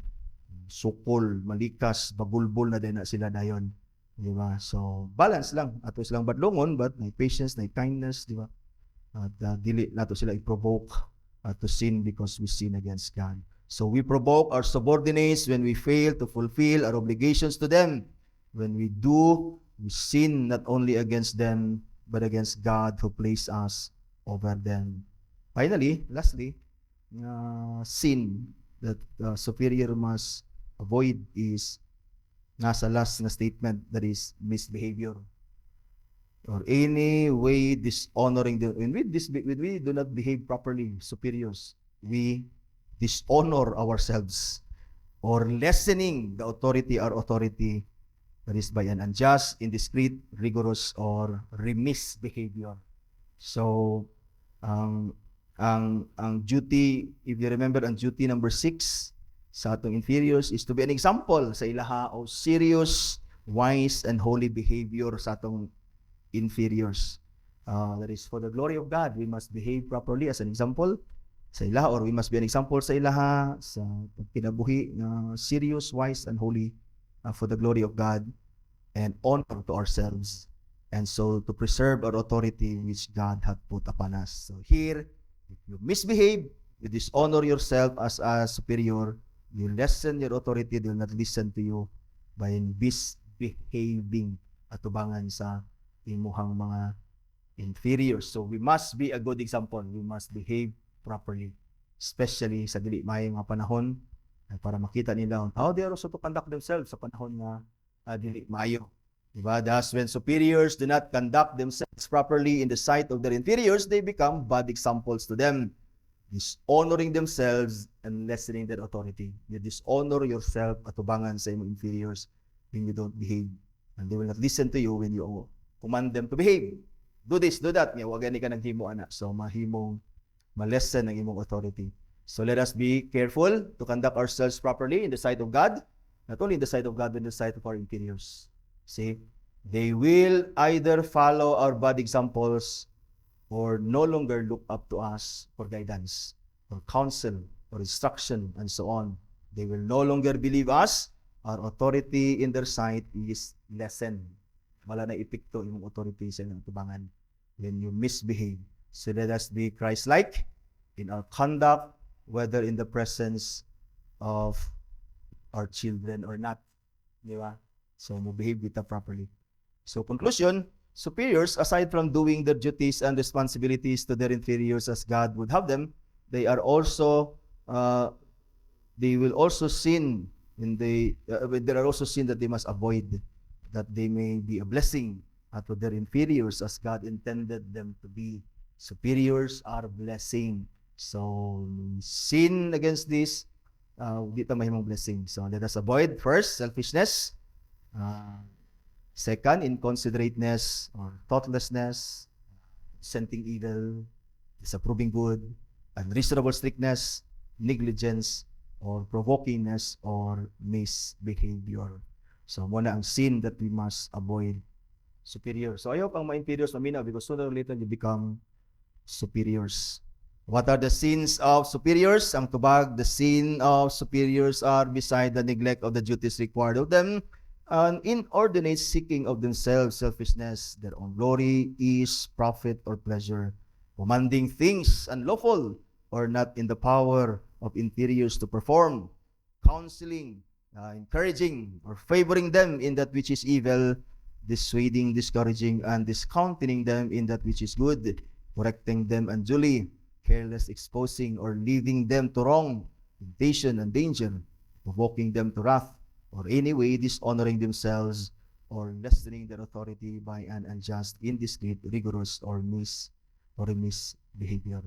sukol, malikas, bagulbol na din na sila dayon, di ba? So balance lang, ato silang badlongon but may patience, may kindness, di ba? At dili nato sila i-provoke to sin because we sin against God. So we provoke our subordinates when we fail to fulfill our obligations to them. When we do, we sin not only against them, but against God who placed us over them. Finally, lastly, sin that superior must avoid is nasa last na statement, that is misbehavior. Or any way dishonoring them. When we do not behave properly, superiors, we dishonor ourselves. or lessening the authority or authority that is by an unjust, indiscreet, rigorous, or remiss behavior. So, ang duty, if you remember, ang duty number 6 sa atong inferiors is to be an example sa ilaha of serious, wise, and holy behavior sa atong inferiors. That is for the glory of God. We must behave properly as an example sa ilaha, or we must be an example sa ilaha sa pagkinabuhi na serious, wise, and holy for the glory of God and honor to ourselves. And so to preserve our authority which God hath put upon us. So here, if you misbehave, you dishonor yourself as a superior, you lessen your authority, they will not listen to you by misbehaving atubangan sa imuhang mga inferiors. So we must be a good example. We must behave properly, especially sa dili maayong mga panahon para makita nila how they are also to conduct themselves sa panahon na dili maayo. Diba? Thus, when superiors do not conduct themselves properly in the sight of their inferiors, they become bad examples to them, dishonoring themselves and lessening their authority. You dishonor yourself atubangan sa imong inferiors when you don't behave. And they will not listen to you when you command them to behave. Do this, do that. Wag gani ka naghimo ana. So mahimong ma-lessen ang imong authority. So let us be careful to conduct ourselves properly in the sight of God, not only in the sight of God, but in the sight of our inferiors. See, they will either follow our bad examples or no longer look up to us for guidance, or counsel, or instruction, and so on. They will no longer believe us. Our authority in their sight is lessened. Wala na epekto yung authority sa inyong tubangan when you misbehave. So let us be Christ-like in our conduct, whether in the presence of our children or not. Di ba? So, behave with them properly. So, conclusion, superiors, aside from doing their duties and responsibilities to their inferiors as God would have them, they will also sin there are also sin that they must avoid, that they may be a blessing to their inferiors as God intended them to be. Superiors are blessing. So, sin against this, di ta mahimong blessing. So, let us avoid, first, selfishness. Second, inconsiderateness or thoughtlessness, scenting evil, disapproving good, unreasonable strictness, negligence, or provokingness, or misbehavior. So, muna ang sin that we must avoid. Superior. So, ayaw pang ma-inferiors maminaw because sooner or later you become superiors. What are the sins of superiors? Ang tubag, the sin of superiors are beside the neglect of the duties required of them, an inordinate seeking of themselves, selfishness, their own glory, ease, profit, or pleasure, commanding things unlawful or not in the power of inferiors to perform, counseling, encouraging, or favoring them in that which is evil, dissuading, discouraging, and discountening them in that which is good, correcting them unduly, careless exposing or leading them to wrong, temptation and danger, provoking them to wrath, or any way dishonoring themselves or lessening their authority by an unjust, indiscreet, rigorous, or remiss behavior.